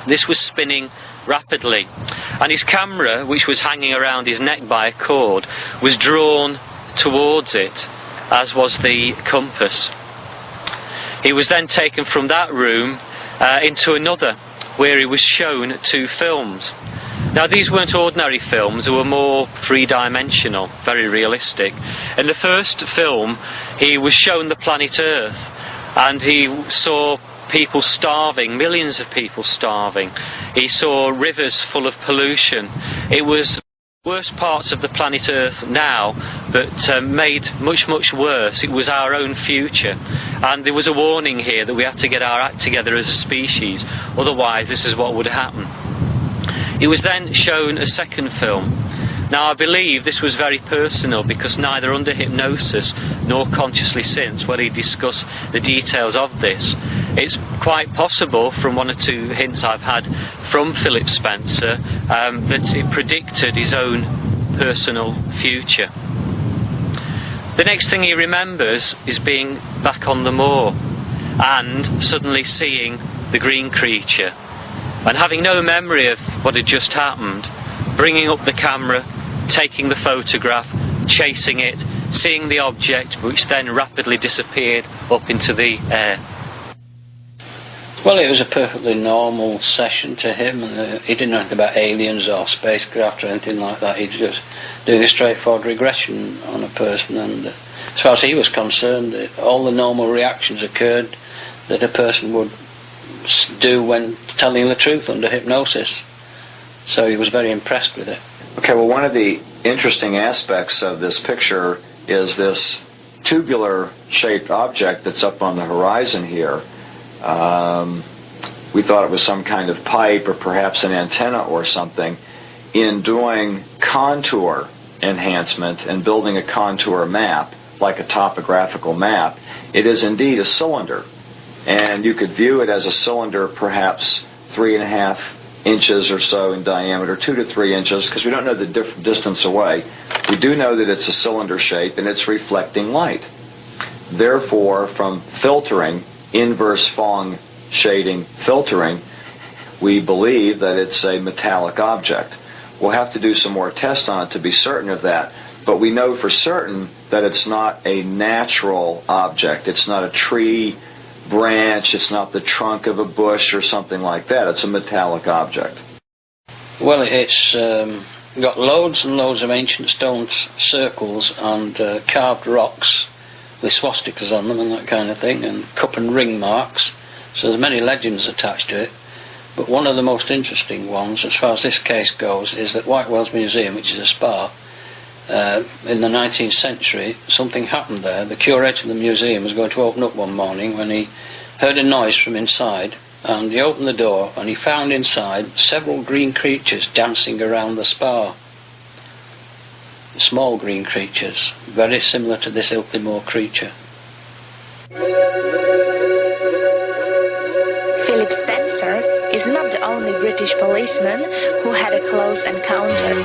This was spinning rapidly, and his camera, which was hanging around his neck by a cord, was drawn towards it, as was the compass. He was then taken from that room into another, where he was shown 2 films. Now, these weren't ordinary films, they were more three-dimensional, very realistic. In the first film, he was shown the planet Earth, and he saw people starving, millions of people starving. He saw rivers full of pollution. It was the worst parts of the planet Earth now, but made much, much worse. It was our own future. And there was a warning here that we had to get our act together as a species, otherwise this is what would happen. He was then shown a second film. Now, I believe this was very personal, because neither under hypnosis nor consciously since will he discuss the details of this. It's quite possible, from 1 or 2 hints I've had from Philip Spencer, that it predicted his own personal future. The next thing he remembers is being back on the moor and suddenly seeing the green creature, and having no memory of what had just happened, bringing up the camera, taking the photograph, chasing it, seeing the object, which then rapidly disappeared up into the air. Well, it was a perfectly normal session to him, and he didn't know anything about aliens or spacecraft or anything like that. He was just doing a straightforward regression on a person, and as far as he was concerned, all the normal reactions occurred that a person would do when telling the truth under hypnosis. So he was very impressed with it. Okay, well, one of the interesting aspects of this picture is this tubular-shaped object that's up on the horizon here. We thought it was some kind of pipe or perhaps an antenna or something. In doing contour enhancement and building a contour map, like a topographical map, it is indeed a cylinder. And you could view it as a cylinder perhaps 3.5 inches or so in diameter, 2 to 3 inches, because we don't know the distance away. We do know that it's a cylinder shape and it's reflecting light. Therefore, from filtering, inverse Phong shading filtering, we believe that it's a metallic object. We'll have to do some more tests on it to be certain of that, but we know for certain that it's not a natural object. It's not a tree branch, it's not the trunk of a bush or something like that. It's a metallic object. Well, it's got loads and loads of ancient stone circles and carved rocks with swastikas on them and that kind of thing, and cup and ring marks. So there's many legends attached to it. But one of the most interesting ones, as far as this case goes, is that White Wells Museum, which is a spa, in the 19th century, something happened there. The curator of the museum was going to open up one morning when he heard a noise from inside, and he opened the door and he found inside several green creatures dancing around the spa. Small green creatures, very similar to this Ilkley creature. Philip Spencer is not the only British policeman who had a close encounter.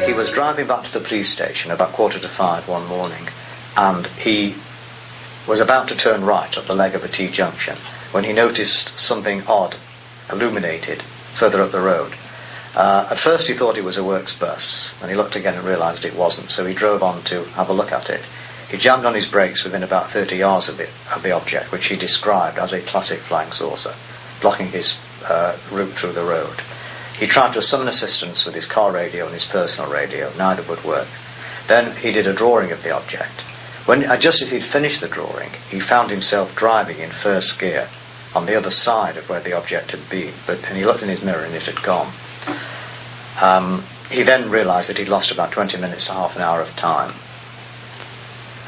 He was driving back to the police station about 4:45 one morning, and he was about to turn right up the leg of a T-junction when he noticed something odd illuminated further up the road. At first he thought it was a works bus, and he looked again and realised it wasn't, so he drove on to have a look at it. He jammed on his brakes within about 30 yards of the object, which he described as a classic flying saucer, blocking his route through the road. He tried to summon assistance with his car radio and his personal radio. Neither would work. Then he did a drawing of the object. Just as he'd finished the drawing, he found himself driving in first gear on the other side of where the object had been, and he looked in his mirror and it had gone. He then realised that he'd lost about 20 minutes to half an hour of time.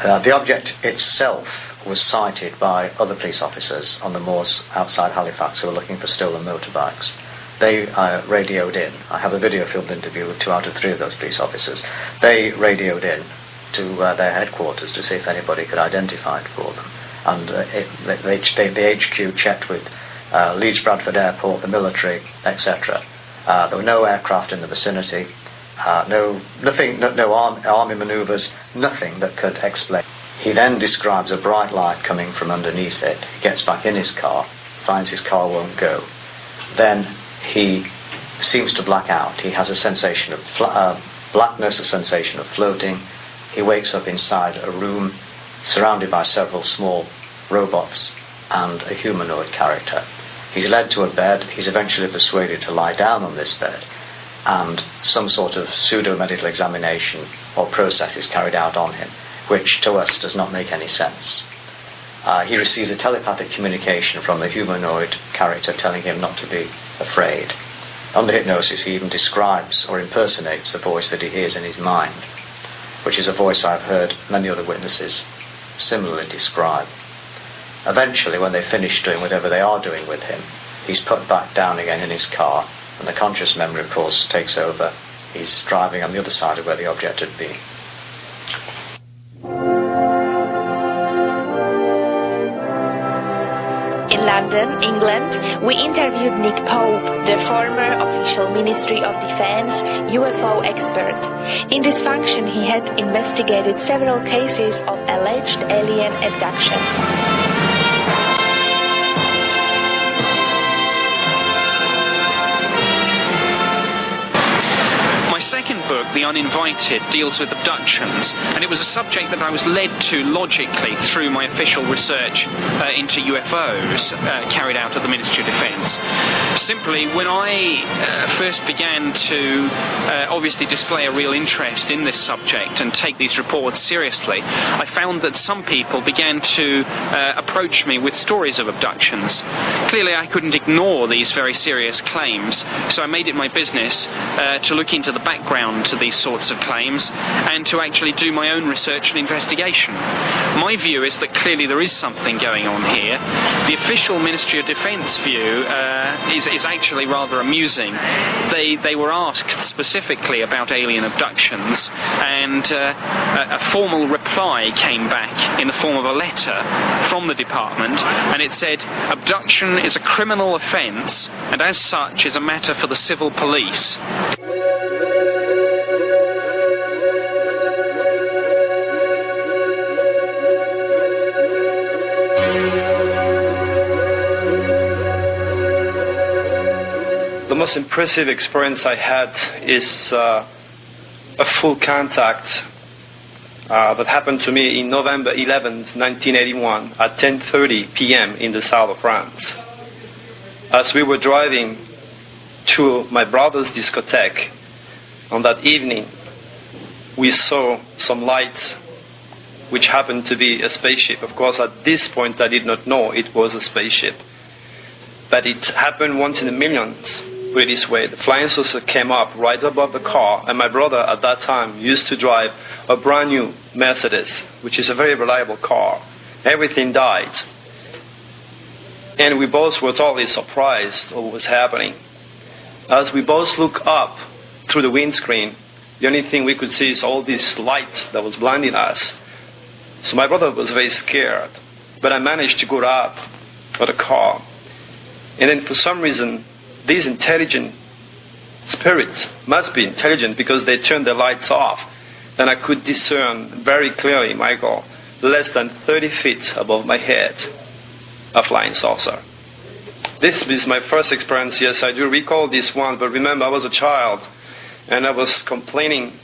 The object itself was sighted by other police officers on the moors outside Halifax who were looking for stolen motorbikes. They radioed in. I have a video-filmed interview with 2 out of 3 of those police officers. They radioed in to their headquarters to see if anybody could identify it for them. And the HQ checked with Leeds Bradford Airport, the military, etc. There were no aircraft in the vicinity, no army manoeuvres, nothing that could explain. He then describes a bright light coming from underneath it. He gets back in his car, finds his car won't go. Then he seems to black out. He has a sensation of blackness, a sensation of floating. He wakes up inside a room surrounded by several small robots and a humanoid character. He's led to a bed. He's eventually persuaded to lie down on this bed, and some sort of pseudo-medical examination or process is carried out on him, which to us does not make any sense. He receives a telepathic communication from the humanoid character telling him not to be afraid. Under hypnosis, he even describes or impersonates the voice that he hears in his mind, which is a voice I've heard many other witnesses similarly describe. Eventually, when they finish doing whatever they are doing with him, he's put back down again in his car, and the conscious memory, of course, takes over. He's driving on the other side of where the object had been. In London, England, we interviewed Nick Pope, the former official Ministry of Defense UFO expert. In this function, he had investigated several cases of alleged alien abduction. Book, The Uninvited, deals with abductions, and it was a subject that I was led to logically through my official research into UFOs carried out at the Ministry of Defence. Simply, when I first began to obviously display a real interest in this subject and take these reports seriously, I found that some people began to approach me with stories of abductions. Clearly, I couldn't ignore these very serious claims, so I made it my business to look into the background to these sorts of claims and to actually do my own research and investigation. My view is that clearly there is something going on here. The official Ministry of Defence view is actually rather amusing. They were asked specifically about alien abductions, and a formal reply came back in the form of a letter from the department, and it said, "Abduction is a criminal offence and as such is a matter for the civil police." The most impressive experience I had is a full contact that happened to me in November 11th, 1981 at 10:30 p.m. in the south of France. As we were driving to my brother's discotheque on that evening, we saw some lights which happened to be a spaceship. Of course, at this point I did not know it was a spaceship. But it happened once in a million. Put it this way, the flying saucer came up right above the car, and my brother at that time used to drive a brand new Mercedes, which is a very reliable car. Everything died. And we both were totally surprised of what was happening. As we both looked up through the windscreen, the only thing we could see is all this light that was blinding us. So my brother was very scared, but I managed to go up for the car. And then for some reason, these intelligent spirits must be intelligent because they turned the lights off. And I could discern very clearly, Michael, less than 30 feet above my head, a flying saucer. this is my first experience. Yes, I do recall this one, but remember, I was a child, and I was complaining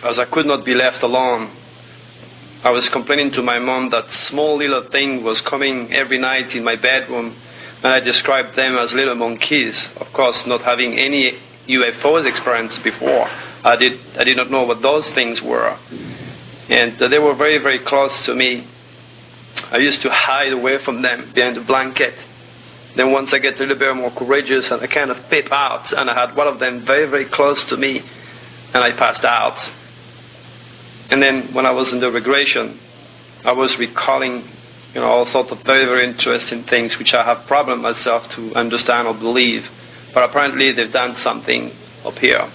as I could not be left alone. I was complaining to my mom that small little thing was coming every night in my bedroom, and I described them as little monkeys. Of course, not having any UFOs experience before, I did not know what those things were, and they were very, very close to me. I used to hide away from them behind the blanket. Then once I get a little bit more courageous, and I kind of peep out, and I had one of them very, very close to me, and I passed out. And then when I was in the regression, I was recalling, all sorts of very, very interesting things which I have problem myself to understand or believe. But apparently they've done something up here.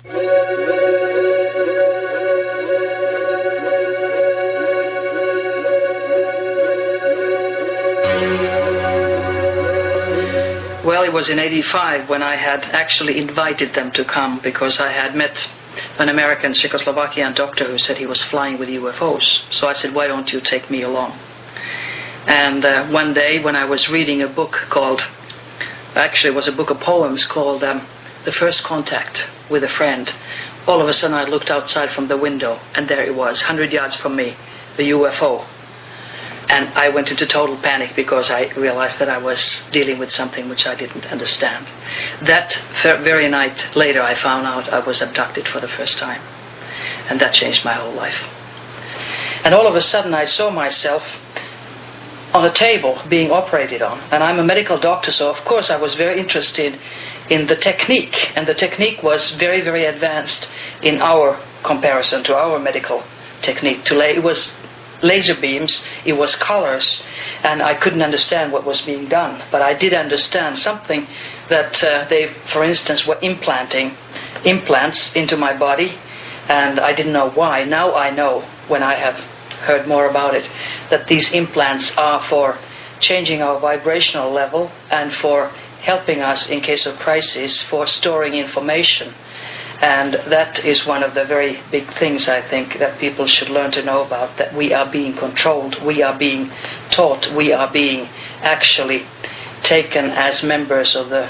Well, it was in '85 when I had actually invited them to come, because I had met an American Czechoslovakian doctor who said he was flying with UFOs. So I said, why don't you take me along? And one day when I was reading a book called, actually it was a book of poems called The First Contact with a Friend, all of a sudden I looked outside from the window, and there it was, 100 yards from me, the UFO. And I went into total panic because I realized that I was dealing with something which I didn't understand. That very night later I found out I was abducted for the first time. And that changed my whole life. And all of a sudden I saw myself on a table being operated on. And I'm a medical doctor, so of course I was very interested in the technique. And the technique was very, very advanced in our comparison to our medical technique. It was laser beams, it was colors, and I couldn't understand what was being done. But I did understand something, that they, for instance, were implanting implants into my body, and I didn't know why. Now I know, when I have heard more about it, that these implants are for changing our vibrational level and for helping us in case of crisis, for storing information. And that is one of the very big things, I think, that people should learn to know about, that we are being controlled, we are being taught, we are being actually taken as members of the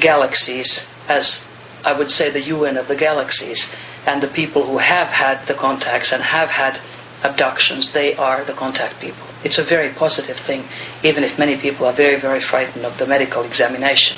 galaxies, as I would say the UN of the galaxies, and the people who have had the contacts and have had abductions, they are the contact people. It's a very positive thing, even if many people are very, very frightened of the medical examination.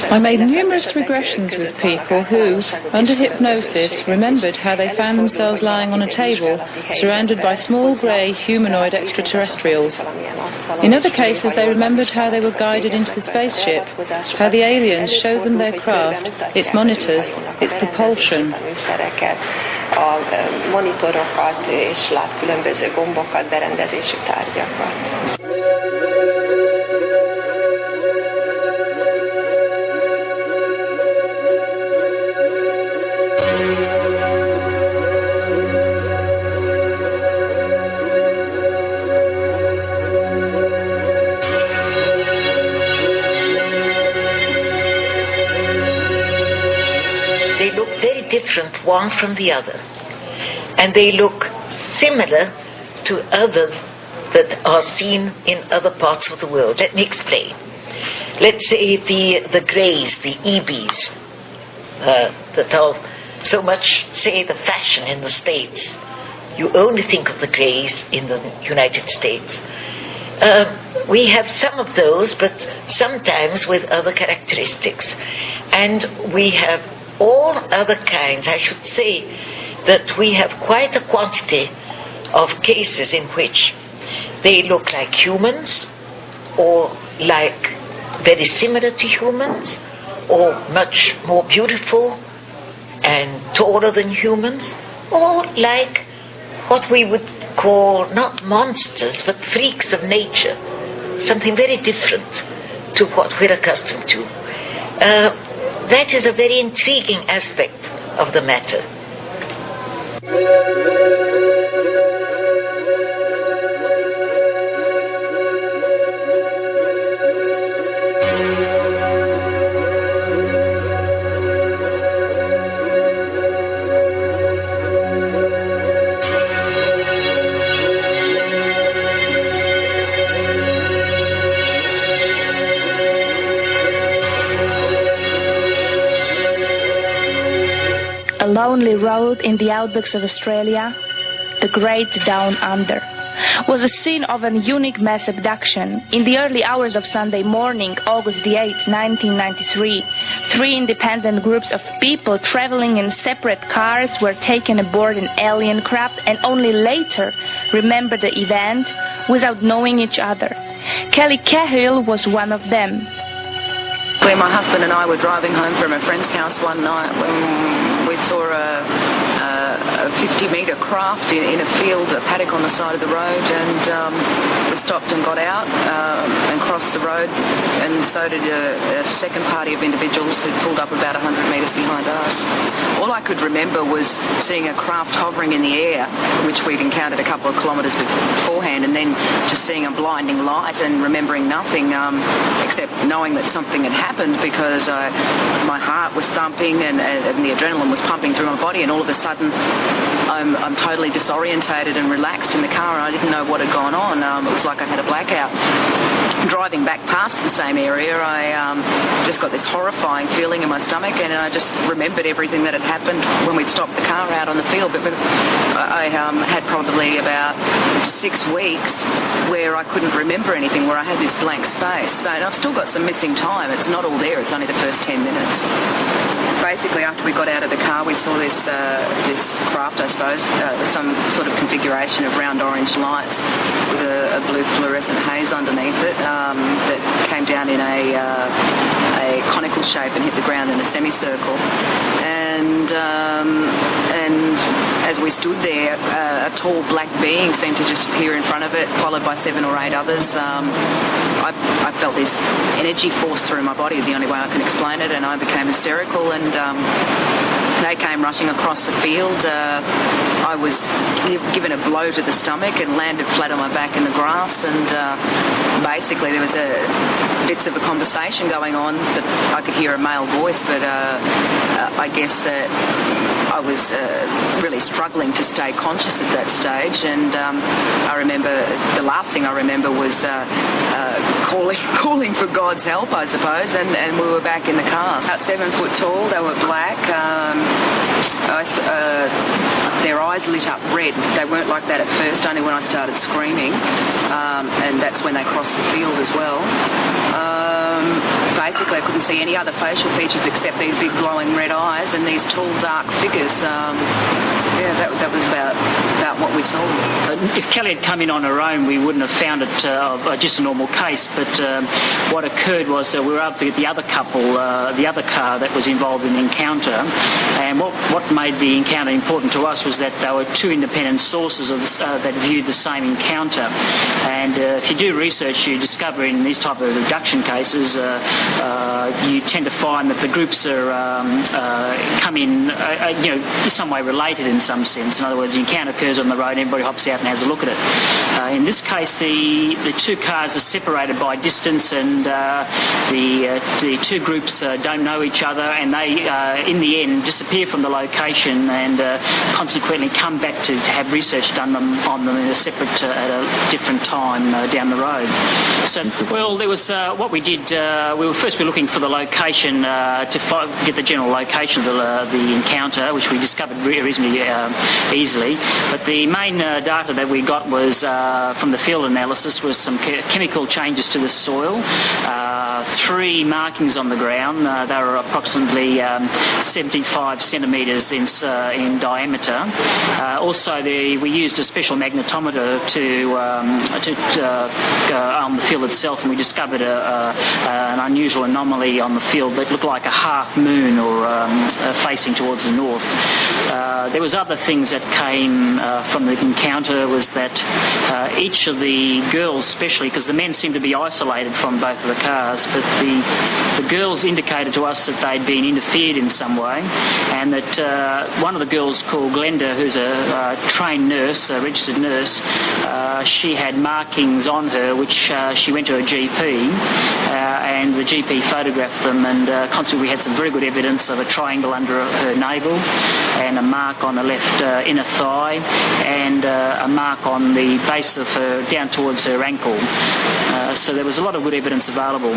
I made numerous regressions with people who, under hypnosis, remembered how they found themselves lying on a table surrounded by small grey humanoid extraterrestrials. In other cases, they remembered how they were guided into the spaceship, how the aliens showed them their craft, its monitors, its propulsion. monitorokat, és lát különböző gombokat, berendezésű tárgyakat. They look very different one from the other, and they look similar to others that are seen in other parts of the world. Let me explain. Let's say the greys, the EBs, that are so much, say, the fashion in the States. You only think of the greys in the United States. We have some of those, but sometimes with other characteristics. And we have all other kinds. I should say that we have quite a quantity of cases in which they look like humans, or like very similar to humans, or much more beautiful and taller than humans, or like what we would call not monsters but freaks of nature, something very different to what we're accustomed to. That is a very intriguing aspect of the matter. A lonely road in the outbacks of Australia, the Great Down Under, was the scene of a unique mass abduction. In the early hours of Sunday morning, August the 8th, 1993, 3 independent groups of people traveling in separate cars were taken aboard an alien craft and only later remembered the event without knowing each other. Kelly Cahill was one of them. Where my husband and I were driving home from a friend's house one night when we saw a 50-metre craft in a field, a paddock on the side of the road, and we stopped and got out and crossed the road, and so did a second party of individuals who pulled up about 100 metres behind us. All I could remember was seeing a craft hovering in the air, which we'd encountered a couple of kilometres beforehand, and then just seeing a blinding light and remembering nothing except knowing that something had happened, because my heart was thumping and the adrenaline was pumping through my body, and all of a sudden I'm totally disorientated and relaxed in the car, and I didn't know what had gone on. It was like I had a blackout. Driving back past the same area, I just got this horrifying feeling in my stomach, and I just remembered everything that had happened when we'd stopped the car out on the field. But I had probably about 6 weeks where I couldn't remember anything, where I had this blank space. So, and I've still got some missing time. It's not all there. It's only the first 10 minutes. Basically, after we got out of the car, we saw this craft, I suppose, some sort of configuration of round orange lights with a blue fluorescent haze underneath it that came down in a conical shape and hit the ground in a semicircle. And as we stood there, a tall black being seemed to just appear in front of it, followed by 7 or 8 others. I felt this energy force through my body, is the only way I can explain it, and I became hysterical, and they came rushing across the field. I was given a blow to the stomach and landed flat on my back in the grass, and basically there was bits of a conversation going on that I could hear a male voice, but I guess that I was really struggling to stay conscious at that stage, and I remember, the last thing I remember was calling for God's help, I suppose, and we were back in the car. About 7 foot tall, they were black. Their eyes lit up red. They weren't like that at first, only when I started screaming, and that's when they crossed the field as well. Basically, I couldn't see any other facial features except these big glowing red eyes and these tall, dark figures. That was about what we saw. If Kelly had come in on her own, we wouldn't have found it just a normal case. But what occurred was we were able to get the other couple, the other car that was involved in the encounter. And what made the encounter important to us was that there were 2 independent sources that viewed the same encounter. And if you do research, you discover in these type of abduction cases, you tend to find that the groups are come in, in some way related in some sense. In other words, the encounter occurs on the road, everybody hops out and has a look at it. In this case, the 2 cars are separated by distance, and the 2 groups don't know each other, and they, in the end, disappear from the location and consequently come back to have research done on them in a separate, at a different time down the road. So, well, there was what we did. We were first looking for the location to get the general location of the encounter, which we discovered reasonably easily. But the main data that we got was from the field analysis was some chemical changes to the soil, 3 markings on the ground. They were approximately 75 centimetres in diameter. Also, we used a special magnetometer on the field itself, and we discovered an unusual anomaly on the field that looked like a half moon or facing towards the north. There was other things that came from the encounter, was that each of the girls, especially because the men seemed to be isolated from both of the cars, but the girls indicated to us that they'd been interfered in some way, and that one of the girls, called Glenda, who's a trained nurse, a registered nurse, she had markings on her which she went to a GP, and the GP photographed them, and consequently we had some very good evidence of a triangle under her navel, and a mark on the left inner thigh, and a mark on the base of her, down towards her ankle. So there was a lot of good evidence available.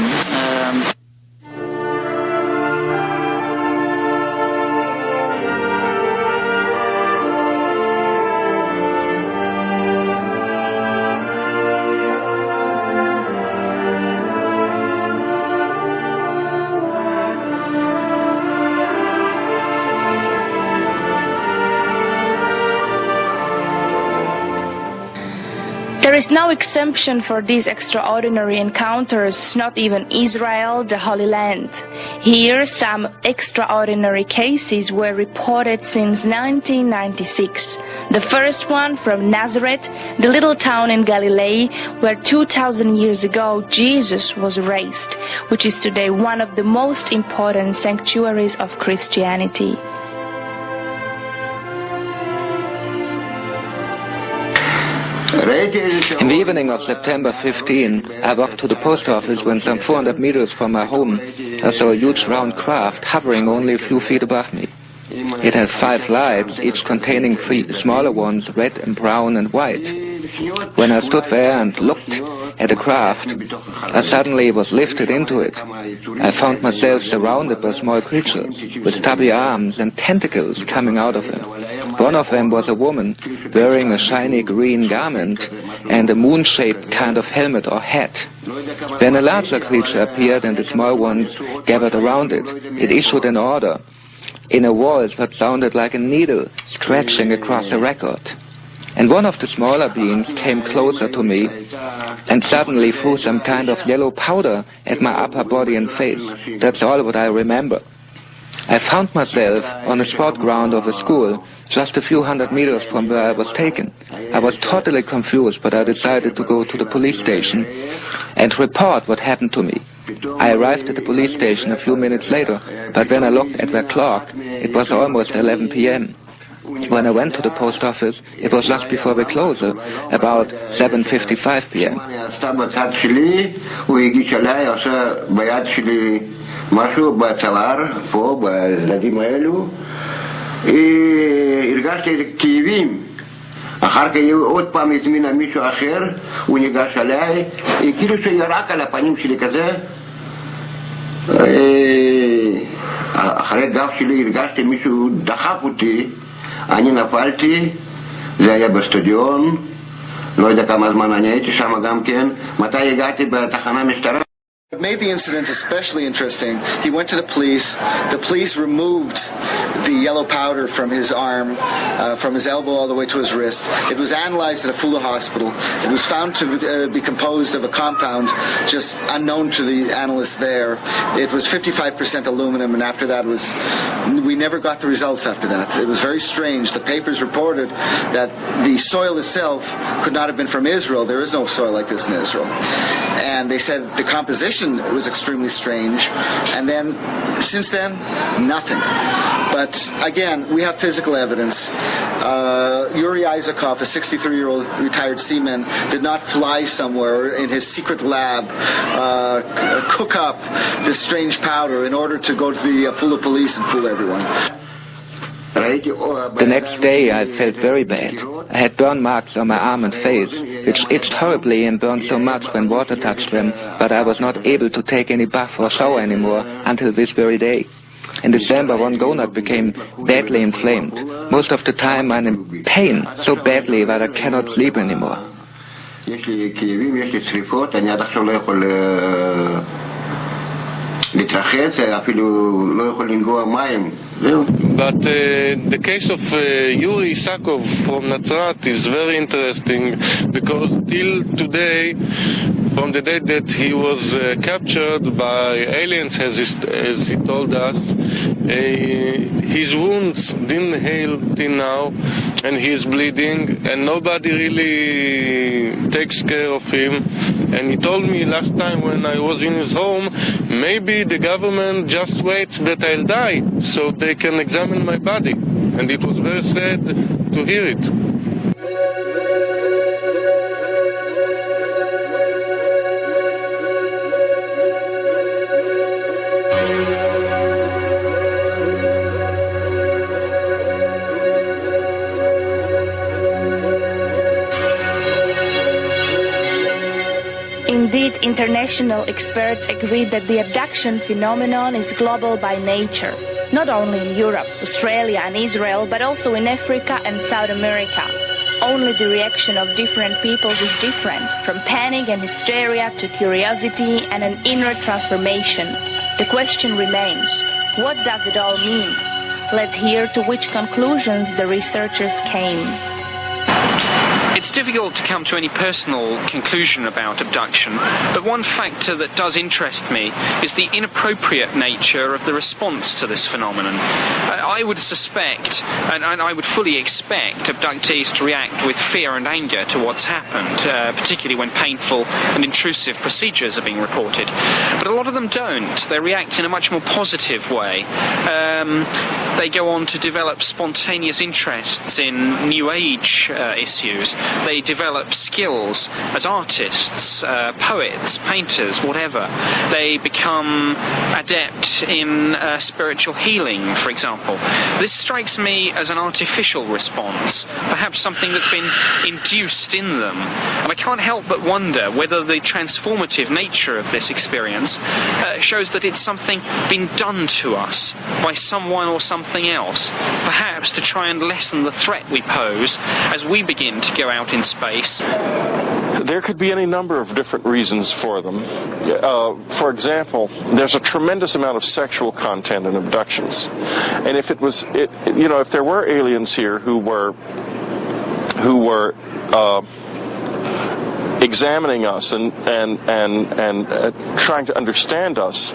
There is no exemption for these extraordinary encounters, not even Israel, the Holy Land. Here, some extraordinary cases were reported since 1996. The first one from Nazareth, the little town in Galilee, where 2,000 years ago Jesus was raised, which is today one of the most important sanctuaries of Christianity. In the evening of September 15, I walked to the post office when some 400 meters from my home, I saw a huge round craft hovering only a few feet above me. It had 5 lights, each containing 3 smaller ones, red and brown and white. When I stood there and looked at the craft, I suddenly was lifted into it. I found myself surrounded by small creatures with stubby arms and tentacles coming out of them. One of them was a woman wearing a shiny green garment and a moon-shaped kind of helmet or hat. Then a larger creature appeared and the small ones gathered around it. It issued an order in a voice that sounded like a needle scratching across a record. And one of the smaller beings came closer to me and suddenly threw some kind of yellow powder at my upper body and face. That's all what I remember. I found myself on the sport ground of a school just a few hundred meters from where I was taken. I was totally confused, but I decided to go to the police station and report what happened to me. I arrived at the police station a few minutes later, but when I looked at the clock, it was almost 11 p.m. When I went to the post office, it was just before the closure, about 7:55 p.m. משהו בצוואר, פה, בילדים האלו, הרגשתי כאבים. אחר כך עוד פעם הזמינה מישהו אחר, הוא ניגש עליי, כאילו שירק על הפנים שלי כזה. אחרי גב שלי הרגשתי מישהו דחף אותי, אני נפלתי, זה היה בסטודיון, לא יודע כמה זמן אני הייתי שם גם כן, מתי הגעתי בתחנה משטרה. What made the incident especially interesting, he went to the police. The police removed the yellow powder from his arm, from his elbow all the way to his wrist. It was analyzed at a Fula hospital. It was found to be composed of a compound just unknown to the analysts there. It was 55% aluminum, and after that we never got the results after that. It was very strange. The papers reported that the soil itself could not have been from Israel. There is no soil like this in Israel. And they said the composition was extremely strange, and then since then nothing. But again, we have physical evidence. Yuri Isakov, a 63-year-old retired seaman, did not fly somewhere in his secret lab, cook up this strange powder in order to go to the Fula police and fool everyone. The next day I felt very bad. I had burn marks on my arm and face, which itched horribly and burned so much when water touched them, but I was not able to take any bath or shower anymore until this very day. In December, one gonad became badly inflamed. Most of the time I'm in pain so badly that I cannot sleep anymore. להתרחץ, אפילו לא יכול לנגוע מים, זהו. But the case of Yuri Isakov from Nazareth is very interesting because till today, from the day that he was captured by aliens, as he told us, his wounds didn't heal till now, and he is bleeding, and nobody really takes care of him. And he told me last time when I was in his home, maybe the government just waits that I'll die so they can examine my body. And it was very sad to hear it. Indeed, international experts agree that the abduction phenomenon is global by nature, not only in Europe, Australia and Israel, but also in Africa and South America. Only the reaction of different peoples is different, from panic and hysteria to curiosity and an inner transformation. The question remains, what does it all mean? Let's hear to which conclusions the researchers came. It's difficult to come to any personal conclusion about abduction, but one factor that does interest me is the inappropriate nature of the response to this phenomenon. I would suspect, and I would fully expect, abductees to react with fear and anger to what's happened, particularly when painful and intrusive procedures are being reported. But a lot of them don't. They react in a much more positive way. They go on to develop spontaneous interests in New Age issues. They develop skills as artists, poets, painters, whatever. They become adept in spiritual healing, for example. This strikes me as an artificial response, perhaps something that's been induced in them. And I can't help but wonder whether the transformative nature of this experience shows that it's something been done to us by someone or something else, perhaps to try and lessen the threat we pose as we begin to go out in space. There could be any number of different reasons for them. For example, there's a tremendous amount of sexual content in abductions, and if if there were aliens here who were examining us and trying to understand us,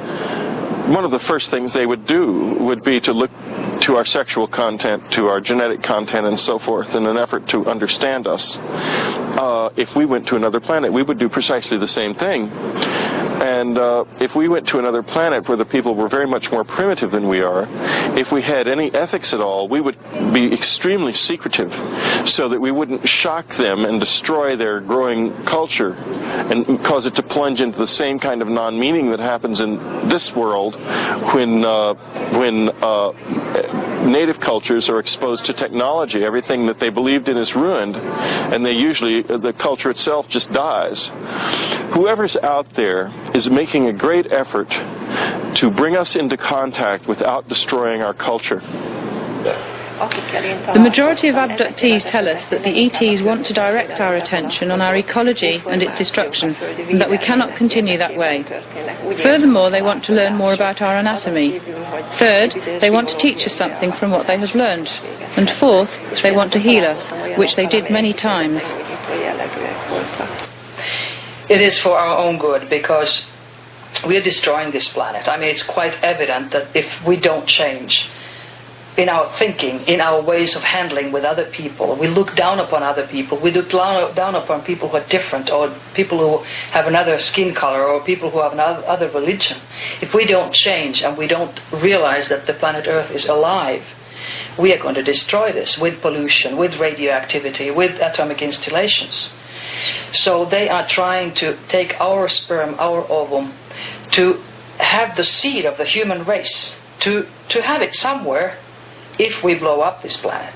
one of the first things they would do would be to look to our sexual content, to our genetic content, and so forth, in an effort to understand us. If we went to another planet, we would do precisely the same thing. And if we went to another planet where the people were very much more primitive than we are, if we had any ethics at all, we would be extremely secretive so that we wouldn't shock them and destroy their growing culture and cause it to plunge into the same kind of non-meaning that happens in this world when native cultures are exposed to technology. Everything that they believed in is ruined, and the culture itself just dies. Whoever's out there is making a great effort to bring us into contact without destroying our culture. The majority of abductees tell us that the ETs want to direct our attention on our ecology and its destruction, and that we cannot continue that way. Furthermore, they want to learn more about our anatomy. Third, they want to teach us something from what they have learned. And fourth, they want to heal us, which they did many times. It is for our own good, because we are destroying this planet. I mean, it's quite evident that if we don't change in our thinking, in our ways of handling with other people, we look down upon other people, we look down upon people who are different, or people who have another skin color, or people who have another religion. If we don't change and we don't realize that the planet Earth is alive, we are going to destroy this with pollution, with radioactivity, with atomic installations. So they are trying to take our sperm, our ovum, to have the seed of the human race, to have it somewhere if we blow up this planet.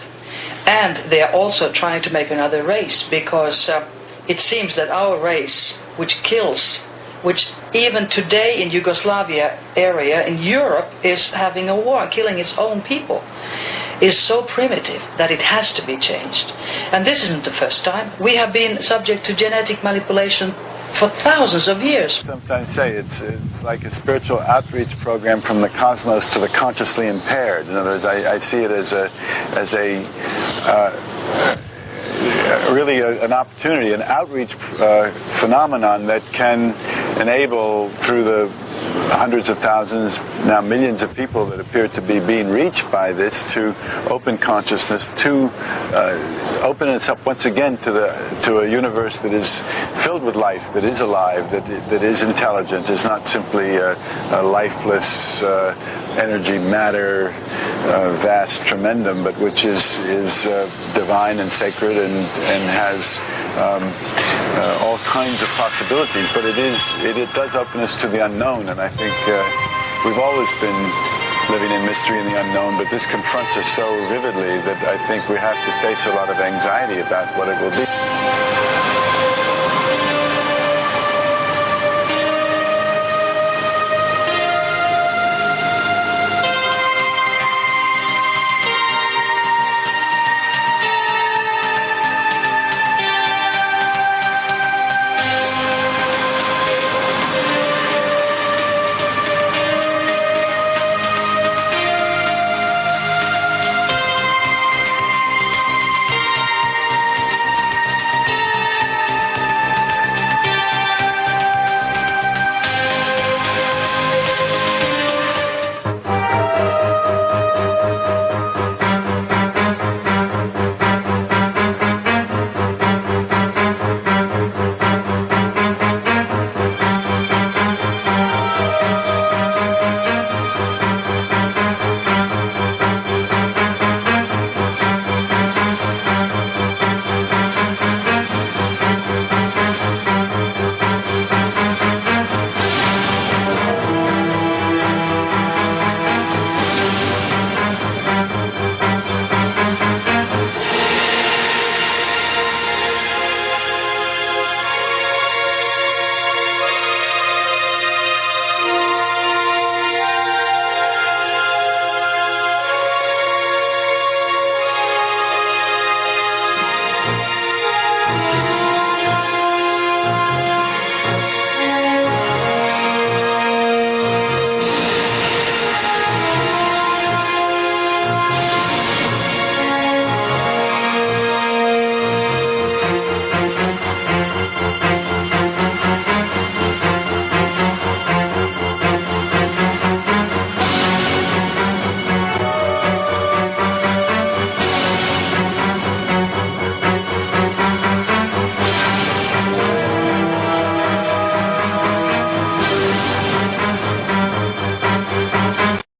And they are also trying to make another race, because it seems that our race, which kills, which even today in Yugoslavia area in Europe is having a war, killing its own people, is so primitive that it has to be changed. And this isn't the first time. We have been subject to genetic manipulation for thousands of years. Sometimes say it's like a spiritual outreach program from the cosmos to the consciously impaired. In other words, I see it as really an opportunity, an outreach phenomenon that can enable, through the hundreds of thousands, now millions of people that appear to be being reached by this, to open consciousness, to open us up once again to a universe that is filled with life, that is alive, that is intelligent, is not simply a lifeless energy, matter, vast tremendum, but which is divine and sacred and has all kinds of possibilities. But it does open us to the unknown, and I think we've always been living in mystery and the unknown, but this confronts us so vividly that I think we have to face a lot of anxiety about what it will be.